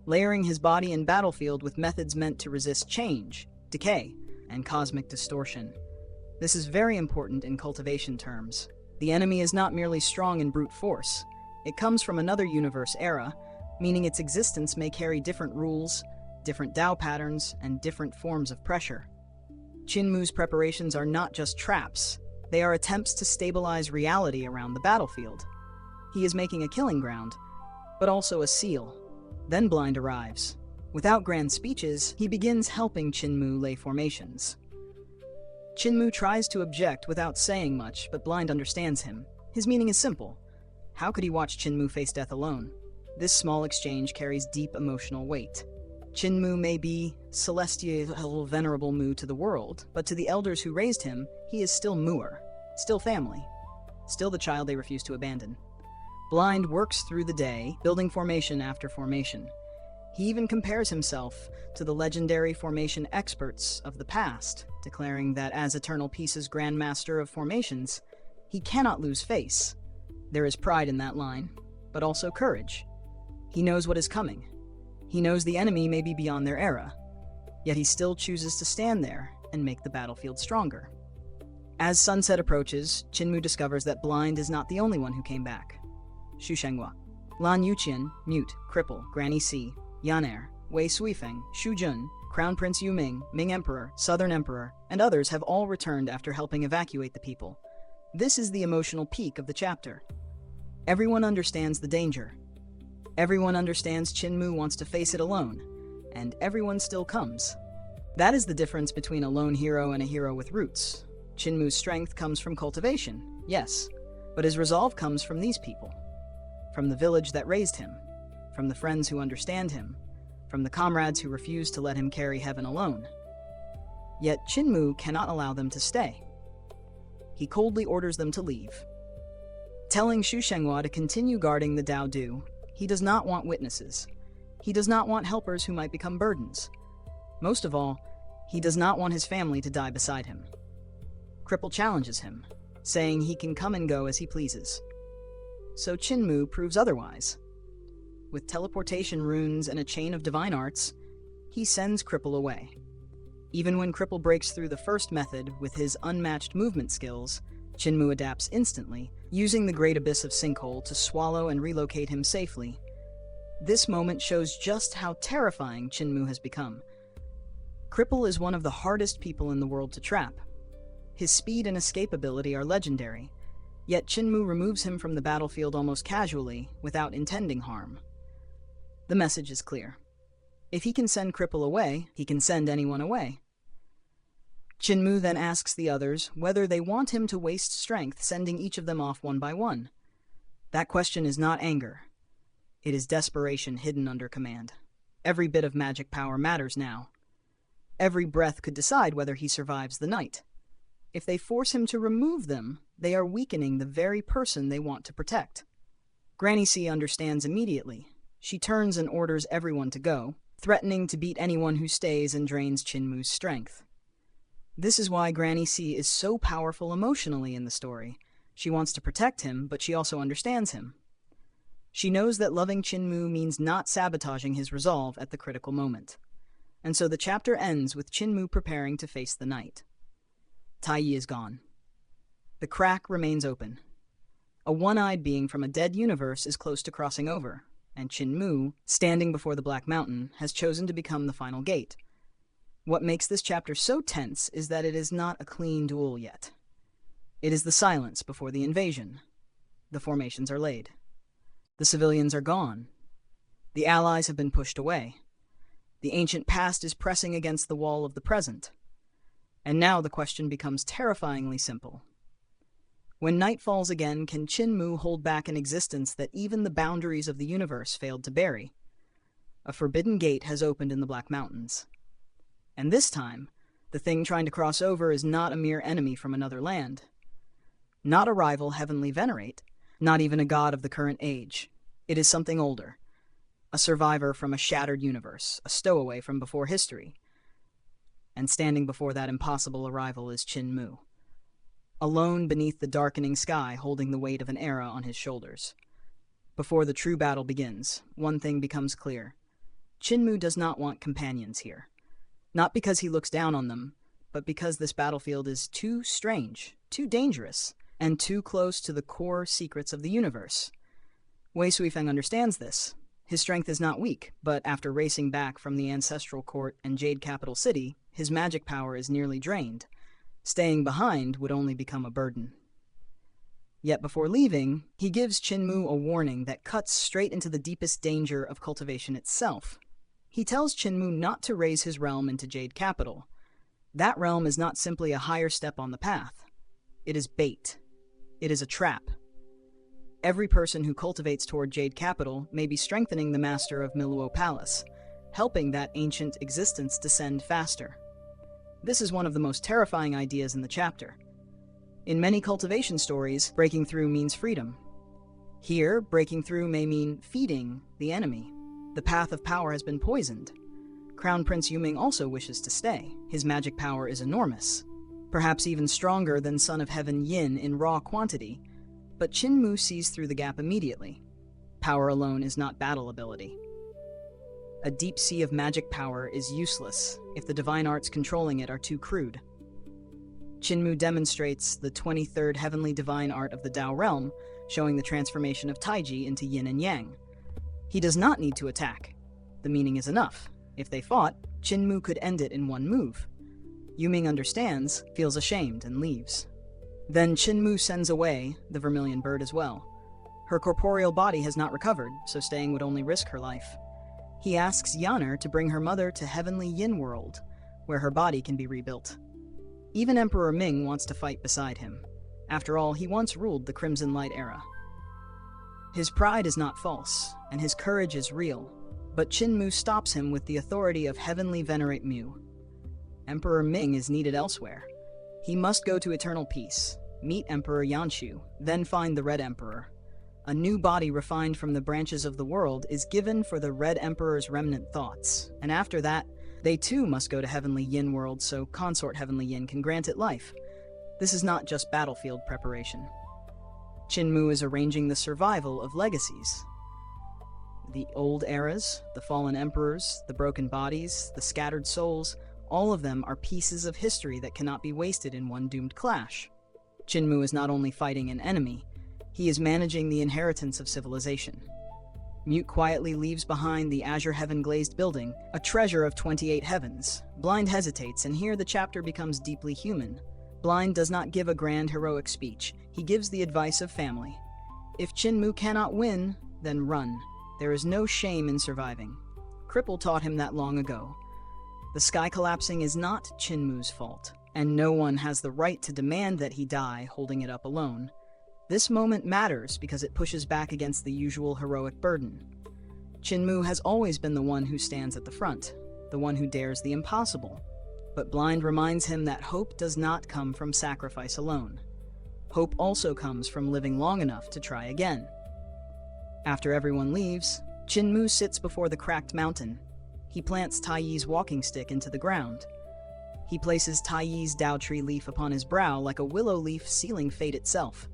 layering his body and battlefield with methods meant to resist change, decay, and cosmic distortion. This is very important in cultivation terms. The enemy is not merely strong in brute force. It comes from another universe era, meaning its existence may carry different rules, different Tao patterns, and different forms of pressure. Qin Mu's preparations are not just traps, they are attempts to stabilize reality around the battlefield. He is making a killing ground, but also a seal. Then Blind arrives. Without grand speeches, he begins helping Qin Mu lay formations. Qin Mu tries to object without saying much, but Blind understands him. His meaning is simple. How could he watch Qin Mu face death alone? This small exchange carries deep emotional weight. Qin Mu may be celestial venerable Mu to the world, but to the elders who raised him, he is still Muer, still family, still the child they refuse to abandon. Blind works through the day, building formation after formation. He even compares himself to the legendary formation experts of the past, declaring that as Eternal Peace's Grandmaster of Formations, he cannot lose face. There is pride in that line, but also courage. He knows what is coming. He knows the enemy may be beyond their era, yet he still chooses to stand there and make the battlefield stronger. As sunset approaches, Qin Mu discovers that Blind is not the only one who came back. Xu Shenghua, Lan Yuqian, Mute, Cripple, Granny C, Yaner, Wei Suifeng, Xu Jun, Crown Prince Yu Ming, Ming Emperor, Southern Emperor, and others have all returned after helping evacuate the people. This is the emotional peak of the chapter. Everyone understands the danger. Everyone understands Qin Mu wants to face it alone, and everyone still comes. That is the difference between a lone hero and a hero with roots. Qin Mu's strength comes from cultivation, yes, but his resolve comes from these people. From the village that raised him, from the friends who understand him, from the comrades who refuse to let him carry heaven alone. Yet Qin Mu cannot allow them to stay. He coldly orders them to leave. Telling Xu Shenghua to continue guarding the Dao Du, he does not want witnesses. He does not want helpers who might become burdens. Most of all, he does not want his family to die beside him. Cripple challenges him, saying he can come and go as he pleases. So Qin Mu proves otherwise. With teleportation runes and a chain of divine arts, he sends Cripple away. Even when Cripple breaks through the first method with his unmatched movement skills, Qin Mu adapts instantly, using the great abyss of Sinkhole to swallow and relocate him safely. This moment shows just how terrifying Qin Mu has become. Cripple is one of the hardest people in the world to trap. His speed and escapability are legendary, yet Qin Mu removes him from the battlefield almost casually, without intending harm. The message is clear. If he can send Cripple away, he can send anyone away. Qin Mu then asks the others whether they want him to waste strength sending each of them off one by one. That question is not anger. It is desperation hidden under command. Every bit of magic power matters now. Every breath could decide whether he survives the night. If they force him to remove them, they are weakening the very person they want to protect. Granny C understands immediately. She turns and orders everyone to go, threatening to beat anyone who stays and drains Qin Mu's strength. This is why Granny C is so powerful emotionally in the story. She wants to protect him, but she also understands him. She knows that loving Qin Mu means not sabotaging his resolve at the critical moment. And so the chapter ends with Qin Mu preparing to face the night. Tai Yi is gone. The crack remains open. A one-eyed being from a dead universe is close to crossing over, and Qin Mu, standing before the Black Mountain, has chosen to become the final gate. What makes this chapter so tense is that it is not a clean duel yet. It is the silence before the invasion. The formations are laid. The civilians are gone. The allies have been pushed away. The ancient past is pressing against the wall of the present. And now the question becomes terrifyingly simple. When night falls again, can Qin Mu hold back an existence that even the boundaries of the universe failed to bury? A forbidden gate has opened in the Black Mountains. And this time, the thing trying to cross over is not a mere enemy from another land. Not a rival heavenly venerate, not even a god of the current age. It is something older. a survivor from a shattered universe, a stowaway from before history. And standing before that impossible arrival is Qin Mu, alone beneath the darkening sky, holding the weight of an era on his shoulders. Before the true battle begins, one thing becomes clear. Qin Mu does not want companions here. Not because he looks down on them, but because this battlefield is too strange, too dangerous, and too close to the core secrets of the universe. Wei Suifeng understands this. His strength is not weak, but after racing back from the ancestral court and Jade Capital City, his magic power is nearly drained. Staying behind would only become a burden. Yet before leaving, he gives Qin Mu a warning that cuts straight into the deepest danger of cultivation itself. He tells Qin Mu not to raise his realm into Jade Capital. That realm is not simply a higher step on the path. It is bait. It is a trap. Every person who cultivates toward Jade Capital may be strengthening the master of Miluo Palace, helping that ancient existence descend faster. This is one of the most terrifying ideas in the chapter. In many cultivation stories, breaking through means freedom. Here, breaking through may mean feeding the enemy. The path of power has been poisoned. Crown Prince Yuming also wishes to stay. His magic power is enormous, perhaps even stronger than Son of Heaven Yin in raw quantity, but Qin Mu sees through the gap immediately. Power alone is not battle ability. A deep sea of magic power is useless if the divine arts controlling it are too crude. Qin Mu demonstrates the 23rd heavenly divine art of the Tao realm, showing the transformation of Tai Yi into yin and yang. He does not need to attack. The meaning is enough. If they fought, Qin Mu could end it in one move. Yuming understands, feels ashamed, and leaves. Then Qin Mu sends away the vermilion bird as well. Her corporeal body has not recovered, so staying would only risk her life. He asks Yaner to bring her mother to heavenly Yin world, where her body can be rebuilt. Even Emperor Ming wants to fight beside him. After all, he once ruled the Crimson Light era. His pride is not false, and his courage is real, but Qin Mu stops him with the authority of Heavenly Venerate Mu. Emperor Ming is needed elsewhere. He must go to Eternal Peace, meet Emperor Yanshu, then find the Red Emperor. A new body refined from the branches of the world is given for the Red Emperor's remnant thoughts, and after that, they too must go to Heavenly Yin world so Consort Heavenly Yin can grant it life. This is not just battlefield preparation. Qin Mu is arranging the survival of legacies. The old eras, the fallen emperors, the broken bodies, the scattered souls, all of them are pieces of history that cannot be wasted in one doomed clash. Qin Mu is not only fighting an enemy, he is managing the inheritance of civilization. Mute quietly leaves behind the azure heaven-glazed building, a treasure of 28 heavens. Blind hesitates, and here the chapter becomes deeply human. Blind does not give a grand heroic speech, he gives the advice of family. If Qin Mu cannot win, then run. There is no shame in surviving. Cripple taught him that long ago. The sky collapsing is not Qin Mu's fault, and no one has the right to demand that he die holding it up alone. This moment matters because it pushes back against the usual heroic burden. Qin Mu has always been the one who stands at the front, the one who dares the impossible. But Blind reminds him that hope does not come from sacrifice alone. Hope also comes from living long enough to try again. After everyone leaves, Qin Mu sits before the cracked mountain. He plants Tai Yi's walking stick into the ground. He places Tai Yi's Dao tree leaf upon his brow like a willow leaf sealing fate itself.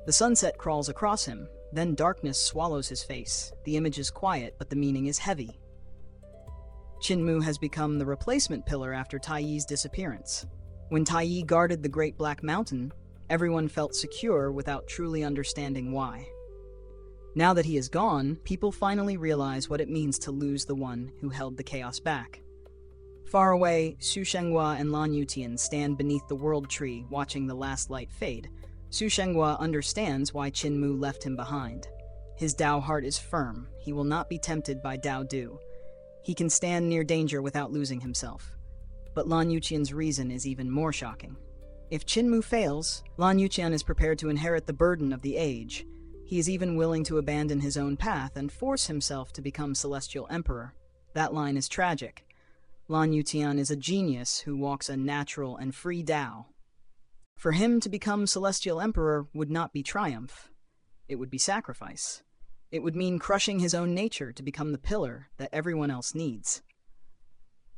The sunset crawls across him, then darkness swallows his face. The image is quiet, but the meaning is heavy. Qin Mu has become the replacement pillar after Tai Yi's disappearance. When Tai Yi guarded the Great Black Mountain, everyone felt secure without truly understanding why. Now that he is gone, people finally realize what it means to lose the one who held the chaos back. Far away, Su Shenghua and Lan Yutian stand beneath the world tree, watching the last light fade. Su Shenghua understands why Qin Mu left him behind. His Dao heart is firm. He will not be tempted by Dao Du. He can stand near danger without losing himself. But Lan Yuqian's reason is even more shocking. If Qin Mu fails, Lan Yuqian is prepared to inherit the burden of the age. He is even willing to abandon his own path and force himself to become Celestial Emperor. That line is tragic. Lan Yuqian is a genius who walks a natural and free Dao. For him to become Celestial Emperor would not be triumph. It would be sacrifice. It would mean crushing his own nature to become the pillar that everyone else needs.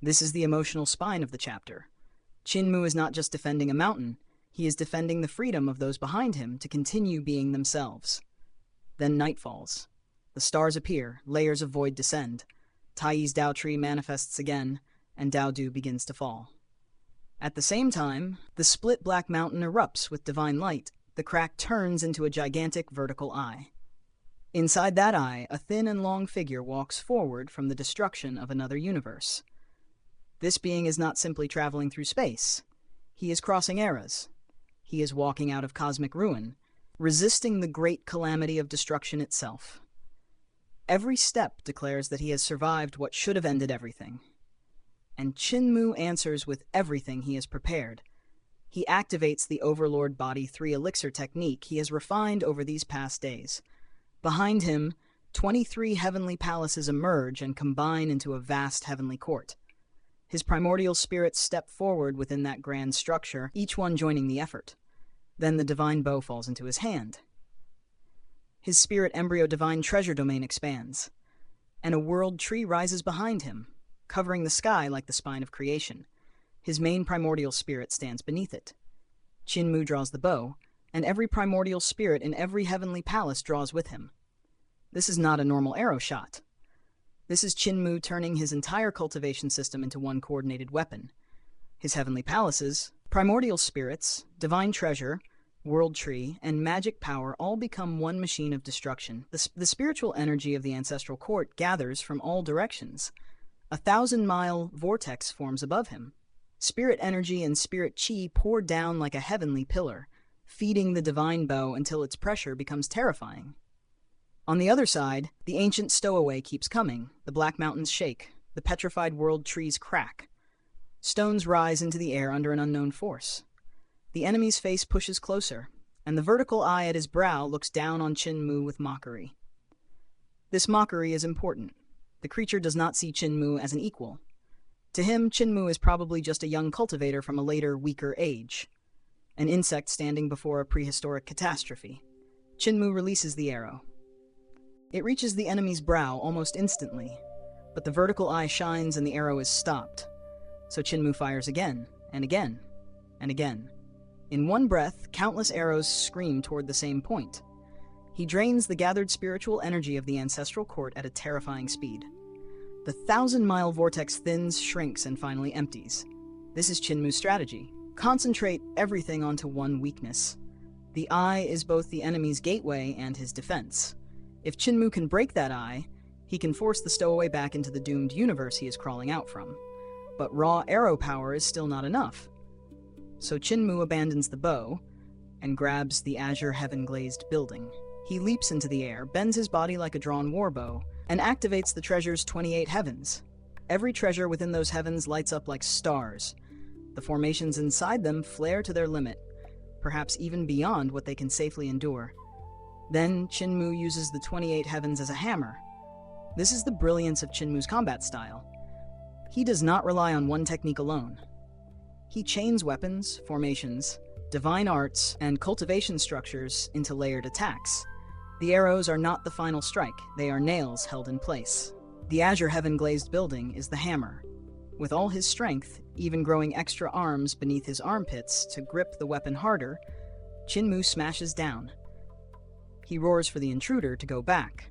This is the emotional spine of the chapter. Qin Mu is not just defending a mountain, he is defending the freedom of those behind him to continue being themselves. Then night falls. The stars appear, layers of void descend. Tai Yi's Tao tree manifests again, and Tao Du begins to fall. At the same time, the split black mountain erupts with divine light. The crack turns into a gigantic vertical eye. Inside that eye, a thin and long figure walks forward from the destruction of another universe. This being is not simply traveling through space. He is crossing eras. He is walking out of cosmic ruin, resisting the great calamity of destruction itself. Every step declares that he has survived what should have ended everything. And Qin Mu answers with everything he has prepared. He activates the Overlord Body 3 elixir technique he has refined over these past days. Behind him, 23 heavenly palaces emerge and combine into a vast heavenly court. His primordial spirits step forward within that grand structure, each one joining the effort. Then the divine bow falls into his hand. His spirit embryo divine treasure domain expands, and a world tree rises behind him, covering the sky like the spine of creation. His main primordial spirit stands beneath it. Qin Mu draws the bow, and every primordial spirit in every heavenly palace draws with him. This is not a normal arrow shot. This is Qin Mu turning his entire cultivation system into one coordinated weapon. His heavenly palaces, primordial spirits, divine treasure, world tree, and magic power all become one machine of destruction. The spiritual energy of the ancestral court gathers from all directions. A 1,000-mile vortex forms above him. Spirit energy and spirit chi pour down like a heavenly pillar, feeding the divine bow until its pressure becomes terrifying. On the other side, the ancient stowaway keeps coming. The black mountains shake. The petrified world trees crack. Stones rise into the air under an unknown force. The enemy's face pushes closer, and the vertical eye at his brow looks down on Qin Mu with mockery. This mockery is important. The creature does not see Qin Mu as an equal. To him, Qin Mu is probably just a young cultivator from a later, weaker age. An insect standing before a prehistoric catastrophe. Qin Mu releases the arrow. It reaches the enemy's brow almost instantly, but the vertical eye shines and the arrow is stopped. So Qin Mu fires again, and again, and again. In one breath, countless arrows scream toward the same point. He drains the gathered spiritual energy of the ancestral court at a terrifying speed. The 1,000-mile vortex thins, shrinks, and finally empties. This is Qin Mu's strategy. Concentrate everything onto one weakness. The eye is both the enemy's gateway and his defense. If Qin Mu can break that eye, he can force the stowaway back into the doomed universe he is crawling out from. But raw arrow power is still not enough. So Qin Mu abandons the bow and grabs the azure heaven-glazed building. He leaps into the air, bends his body like a drawn warbow, and activates the treasure's 28 heavens. Every treasure within those heavens lights up like stars. The formations inside them flare to their limit, perhaps even beyond what they can safely endure. Then Qin Mu uses the 28 heavens as a hammer. This is the brilliance of Qin Mu's combat style. He does not rely on one technique alone. He chains weapons, formations, divine arts, and cultivation structures into layered attacks. The arrows are not the final strike, they are nails held in place. The azure heaven-glazed building is the hammer. With all his strength, even growing extra arms beneath his armpits to grip the weapon harder, Qin Mu smashes down. He roars for the intruder to go back.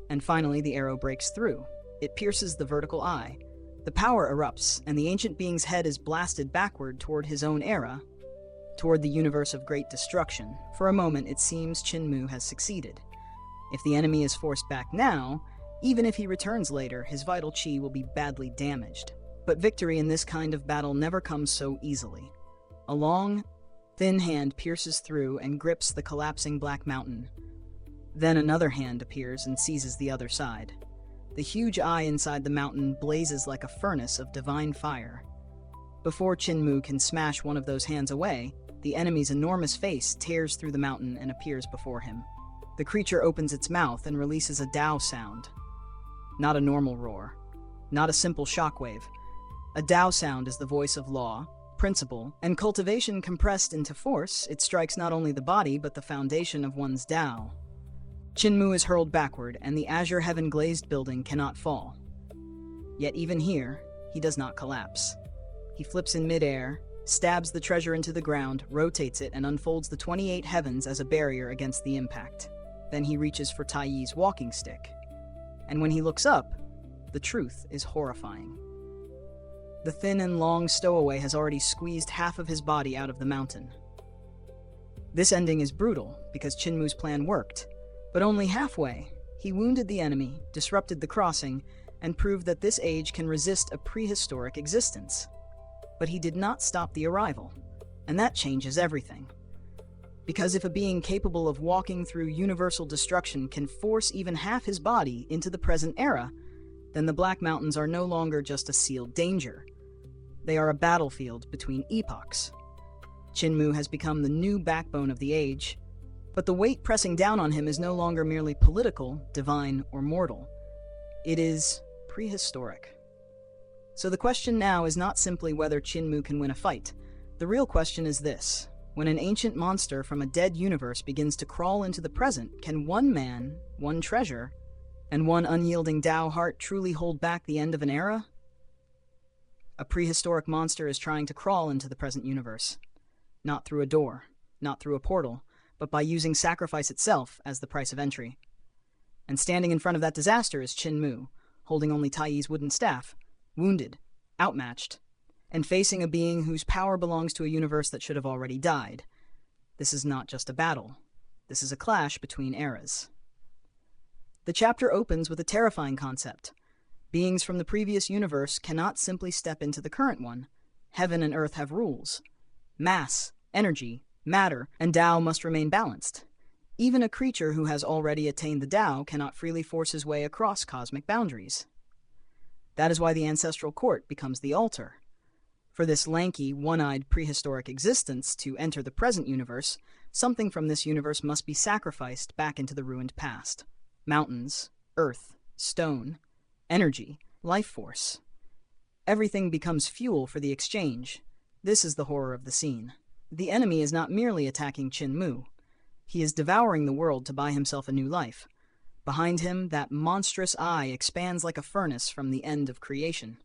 And finally, the arrow breaks through. It pierces the vertical eye. The power erupts, and the ancient being's head is blasted backward toward his own era, toward the universe of great destruction. For a moment, it seems Qin Mu has succeeded. If the enemy is forced back now, even if he returns later, his vital chi will be badly damaged. But victory in this kind of battle never comes so easily. A long, thin hand pierces through and grips the collapsing black mountain. Then another hand appears and seizes the other side. The huge eye inside the mountain blazes like a furnace of divine fire. Before Qin Mu can smash one of those hands away, the enemy's enormous face tears through the mountain and appears before him. The creature opens its mouth and releases a Tao sound. Not a normal roar. Not a simple shockwave. A Tao sound is the voice of law, principle, and cultivation compressed into force. It strikes not only the body but the foundation of one's Tao. Qin Mu is hurled backward, and the azure heaven-glazed building cannot fall. Yet even here, he does not collapse. He flips in midair, stabs the treasure into the ground, rotates it, and unfolds the 28 heavens as a barrier against the impact. Then he reaches for Tai Yi's walking stick. And when he looks up, the truth is horrifying. The thin and long stowaway has already squeezed half of his body out of the mountain. This ending is brutal, because Qin Mu's plan worked, but only halfway. He wounded the enemy, disrupted the crossing, and proved that this age can resist a prehistoric existence. But he did not stop the arrival, and that changes everything. Because if a being capable of walking through universal destruction can force even half his body into the present era, then the Black Mountains are no longer just a sealed danger. They are a battlefield between epochs. Qin Mu has become the new backbone of the age, but the weight pressing down on him is no longer merely political, divine, or mortal. It is prehistoric. So the question now is not simply whether Qin Mu can win a fight. The real question is this: when an ancient monster from a dead universe begins to crawl into the present, can one man, one treasure, and one unyielding Tao heart truly hold back the end of an era? A prehistoric monster is trying to crawl into the present universe. Not through a door, not through a portal, but by using sacrifice itself as the price of entry. And standing in front of that disaster is Qin Mu, holding only Tai Yi's wooden staff, wounded, outmatched, and facing a being whose power belongs to a universe that should have already died. This is not just a battle. This is a clash between eras. The chapter opens with a terrifying concept. Beings from the previous universe cannot simply step into the current one. Heaven and earth have rules. Mass, energy, matter, and Tao must remain balanced. Even a creature who has already attained the Tao cannot freely force his way across cosmic boundaries. That is why the ancestral court becomes the altar. For this lanky, one-eyed prehistoric existence to enter the present universe, something from this universe must be sacrificed back into the ruined past. Mountains, earth, stone, energy, life force. Everything becomes fuel for the exchange. This is the horror of the scene. The enemy is not merely attacking Qin Mu. He is devouring the world to buy himself a new life. Behind him, that monstrous eye expands like a furnace from the end of creation.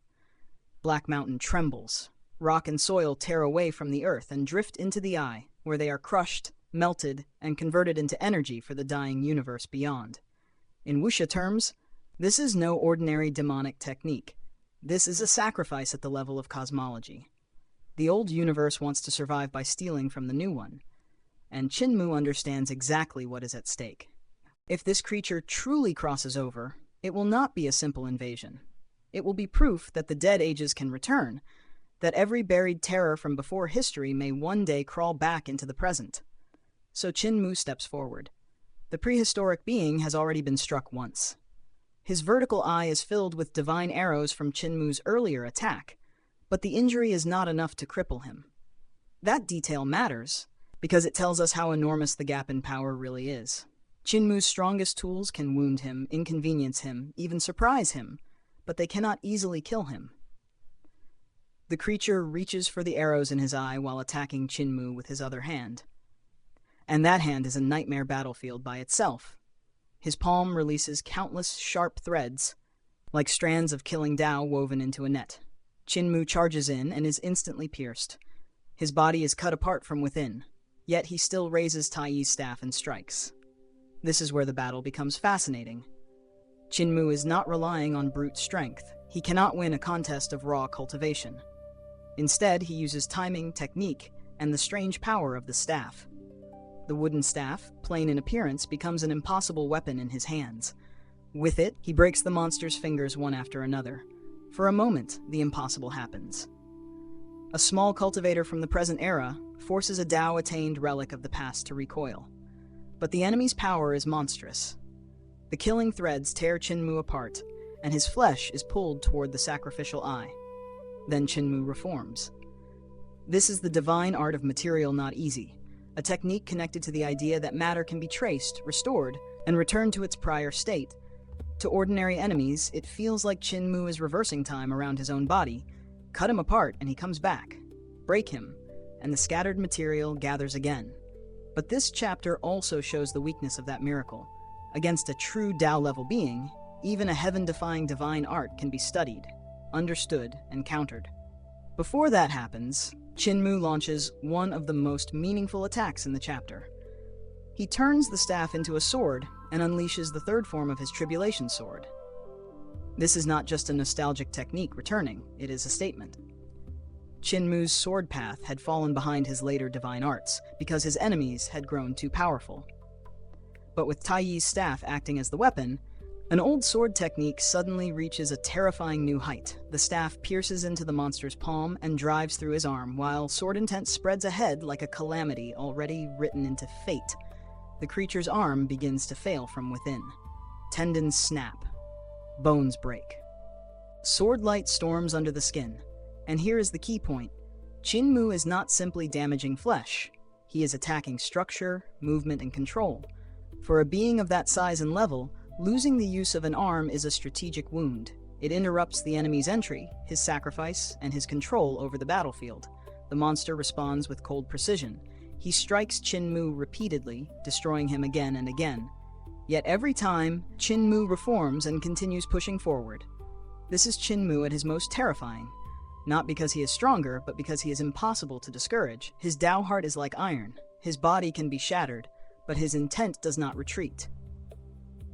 Black Mountain trembles. Rock and soil tear away from the earth and drift into the eye, where they are crushed, melted, and converted into energy for the dying universe beyond. In wuxia terms, this is no ordinary demonic technique. This is a sacrifice at the level of cosmology. The old universe wants to survive by stealing from the new one, and Qin Mu understands exactly what is at stake. If this creature truly crosses over, it will not be a simple invasion. It will be proof that the dead ages can return, that every buried terror from before history may one day crawl back into the present. So Qin Mu steps forward. The prehistoric being has already been struck once. His vertical eye is filled with divine arrows from Qin Mu's earlier attack, but the injury is not enough to cripple him. That detail matters, because it tells us how enormous the gap in power really is. Qin Mu's strongest tools can wound him, inconvenience him, even surprise him, but they cannot easily kill him. The creature reaches for the arrows in his eye while attacking Qin Mu with his other hand. And that hand is a nightmare battlefield by itself. His palm releases countless sharp threads, like strands of killing Tao woven into a net. Qin Mu charges in and is instantly pierced. His body is cut apart from within, yet he still raises Tai Yi's staff and strikes. This is where the battle becomes fascinating. Qin Mu is not relying on brute strength. He cannot win a contest of raw cultivation. Instead, he uses timing, technique, and the strange power of the staff. The wooden staff, plain in appearance, becomes an impossible weapon in his hands. With it, he breaks the monster's fingers one after another. For a moment, the impossible happens. A small cultivator from the present era forces a Tao-attained relic of the past to recoil. But the enemy's power is monstrous. The killing threads tear Qin Mu apart, and his flesh is pulled toward the sacrificial eye. Then Qin Mu reforms. This is the divine art of material not easy, a technique connected to the idea that matter can be traced, restored, and returned to its prior state. To ordinary enemies, it feels like Qin Mu is reversing time around his own body. Cut him apart and he comes back. Break him, and the scattered material gathers again. But this chapter also shows the weakness of that miracle. Against a true Tao-level being, even a heaven-defying divine art can be studied, understood, and countered. Before that happens, Qin Mu launches one of the most meaningful attacks in the chapter. He turns the staff into a sword and unleashes the third form of his tribulation sword. This is not just a nostalgic technique returning, it is a statement. Qin Mu's sword path had fallen behind his later divine arts because his enemies had grown too powerful. But with Tai Yi's staff acting as the weapon, an old sword technique suddenly reaches a terrifying new height. The staff pierces into the monster's palm and drives through his arm, while sword intent spreads ahead like a calamity already written into fate. The creature's arm begins to fail from within. Tendons snap. Bones break. Sword light storms under the skin. And here is the key point. Qin Mu is not simply damaging flesh. He is attacking structure, movement, and control. For a being of that size and level, losing the use of an arm is a strategic wound. It interrupts the enemy's entry, his sacrifice, and his control over the battlefield. The monster responds with cold precision. He strikes Qin Mu repeatedly, destroying him again and again. Yet every time, Qin Mu reforms and continues pushing forward. This is Qin Mu at his most terrifying. Not because he is stronger, but because he is impossible to discourage. His Tao heart is like iron. His body can be shattered, but his intent does not retreat.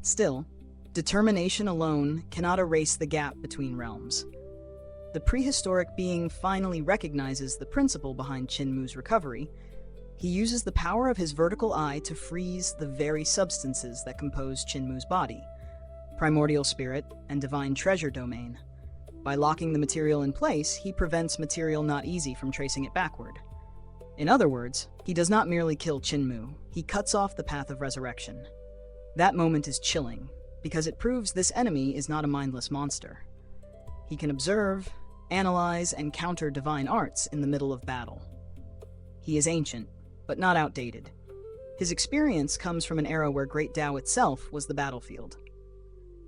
Still, determination alone cannot erase the gap between realms. The prehistoric being finally recognizes the principle behind Qin Mu's recovery. He uses the power of his vertical eye to freeze the very substances that compose Qin Mu's body, primordial spirit and divine treasure domain. By locking the material in place, he prevents material not easy from tracing it backward. In other words, he does not merely kill Qin Mu, he cuts off the path of resurrection. That moment is chilling, because it proves this enemy is not a mindless monster. He can observe, analyze, and counter divine arts in the middle of battle. He is ancient, but not outdated. His experience comes from an era where Great Tao itself was the battlefield.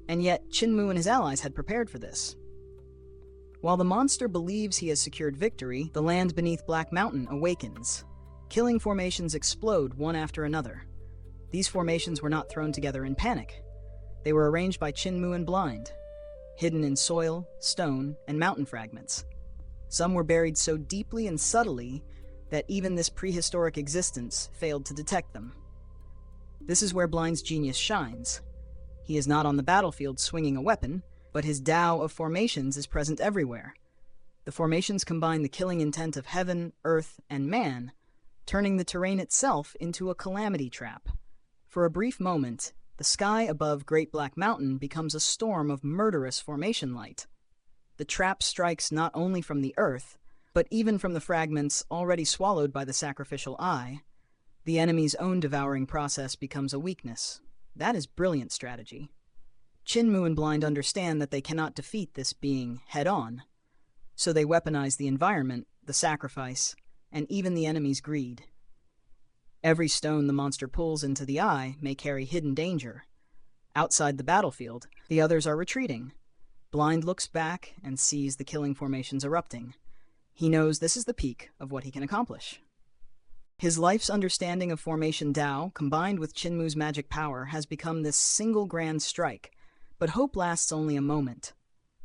And yet, Qin Mu and his allies had prepared for this. While the monster believes he has secured victory, the land beneath Black Mountain awakens. Killing formations explode one after another. These formations were not thrown together in panic. They were arranged by Qin Mu and Blind, hidden in soil, stone, and mountain fragments. Some were buried so deeply and subtly that even this prehistoric existence failed to detect them. This is where Blind's genius shines. He is not on the battlefield swinging a weapon, but his Tao of formations is present everywhere. The formations combine the killing intent of heaven, earth, and man, turning the terrain itself into a calamity trap. For a brief moment, the sky above Great Black Mountain becomes a storm of murderous formation light. The trap strikes not only from the earth, but even from the fragments already swallowed by the sacrificial eye. The enemy's own devouring process becomes a weakness. That is brilliant strategy. Qin Mu and Blind understand that they cannot defeat this being head-on, so they weaponize the environment, the sacrifice, and even the enemy's greed. Every stone the monster pulls into the eye may carry hidden danger. Outside the battlefield, the others are retreating. Blind looks back and sees the killing formations erupting. He knows this is the peak of what he can accomplish. His life's understanding of formation Tao, combined with Qin Mu's magic power, has become this single grand strike. But hope lasts only a moment.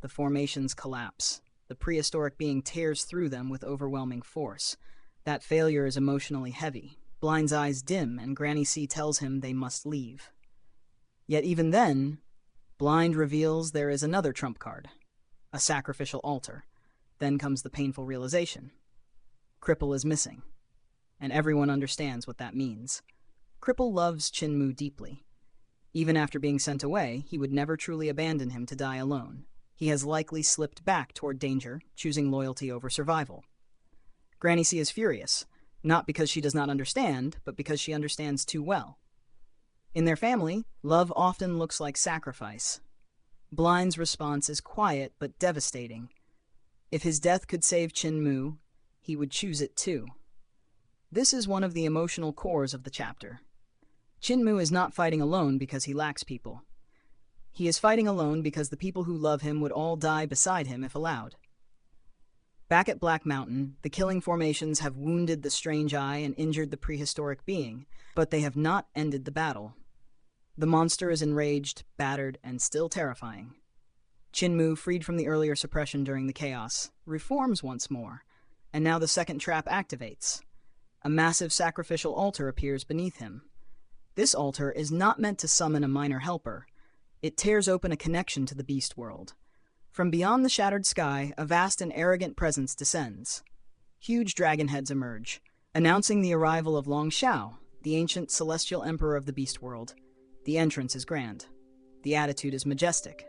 The formations collapse. The prehistoric being tears through them with overwhelming force. That failure is emotionally heavy. Blind's eyes dim, and Granny C tells him they must leave. Yet even then, Blind reveals there is another trump card. A sacrificial altar. Then comes the painful realization. Cripple is missing. And everyone understands what that means. Cripple loves Qin Mu deeply. Even after being sent away, he would never truly abandon him to die alone. He has likely slipped back toward danger, choosing loyalty over survival. Granny C is furious, not because she does not understand, but because she understands too well. In their family, love often looks like sacrifice. Blind's response is quiet but devastating. If his death could save Qin Mu, he would choose it too. This is one of the emotional cores of the chapter. Qin Mu is not fighting alone because he lacks people. He is fighting alone because the people who love him would all die beside him if allowed. Back at Black Mountain, the killing formations have wounded the strange eye and injured the prehistoric being, but they have not ended the battle. The monster is enraged, battered, and still terrifying. Qin Mu, freed from the earlier suppression during the chaos, reforms once more, and now the second trap activates. A massive sacrificial altar appears beneath him. This altar is not meant to summon a minor helper. It tears open a connection to the beast world. From beyond the shattered sky, a vast and arrogant presence descends. Huge dragon heads emerge, announcing the arrival of Long Xiao, the ancient celestial emperor of the beast world. The entrance is grand. The attitude is majestic.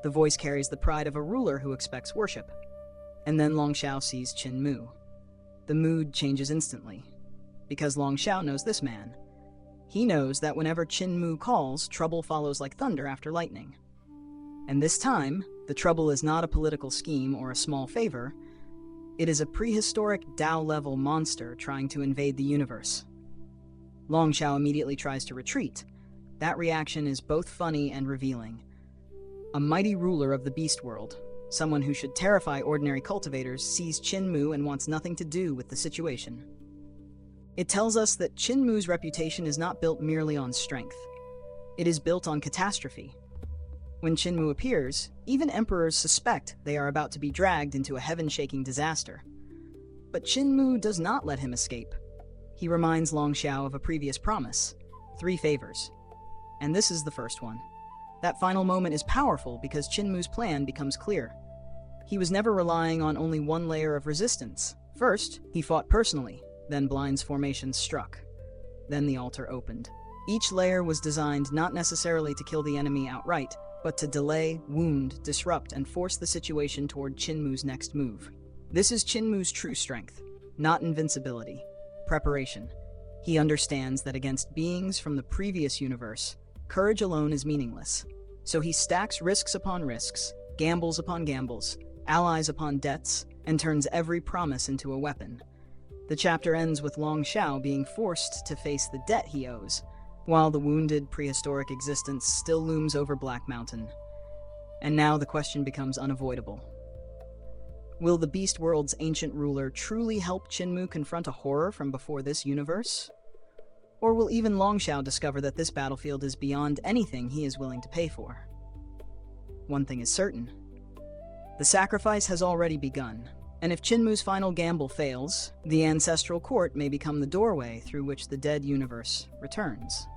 The voice carries the pride of a ruler who expects worship. And then Long Xiao sees Qin Mu. The mood changes instantly, because Long Xiao knows this man. He knows that whenever Qin Mu calls, trouble follows like thunder after lightning. And this time, the trouble is not a political scheme or a small favor. It is a prehistoric Tao-level monster trying to invade the universe. Long Xiao immediately tries to retreat. That reaction is both funny and revealing. A mighty ruler of the beast world, someone who should terrify ordinary cultivators, sees Qin Mu and wants nothing to do with the situation. It tells us that Qin Mu's reputation is not built merely on strength. It is built on catastrophe. When Qin Mu appears, even emperors suspect they are about to be dragged into a heaven-shaking disaster. But Qin Mu does not let him escape. He reminds Long Xiao of a previous promise, 3 favors. And this is the first one. That final moment is powerful because Qin Mu's plan becomes clear. He was never relying on only one layer of resistance. First, he fought personally, then Blind's formation struck. Then the altar opened. Each layer was designed not necessarily to kill the enemy outright, but to delay, wound, disrupt, and force the situation toward Qin Mu's next move. This is Qin Mu's true strength, not invincibility. Preparation. He understands that against beings from the previous universe, courage alone is meaningless. So he stacks risks upon risks, gambles upon gambles, allies upon debts, and turns every promise into a weapon. The chapter ends with Long Xiao being forced to face the debt he owes, while the wounded prehistoric existence still looms over Black Mountain. And now the question becomes unavoidable. Will the Beast World's ancient ruler truly help Qin Mu confront a horror from before this universe? Or will even Long Xiao discover that this battlefield is beyond anything he is willing to pay for? One thing is certain. The sacrifice has already begun, and if Qin Mu's final gamble fails, the ancestral court may become the doorway through which the dead universe returns.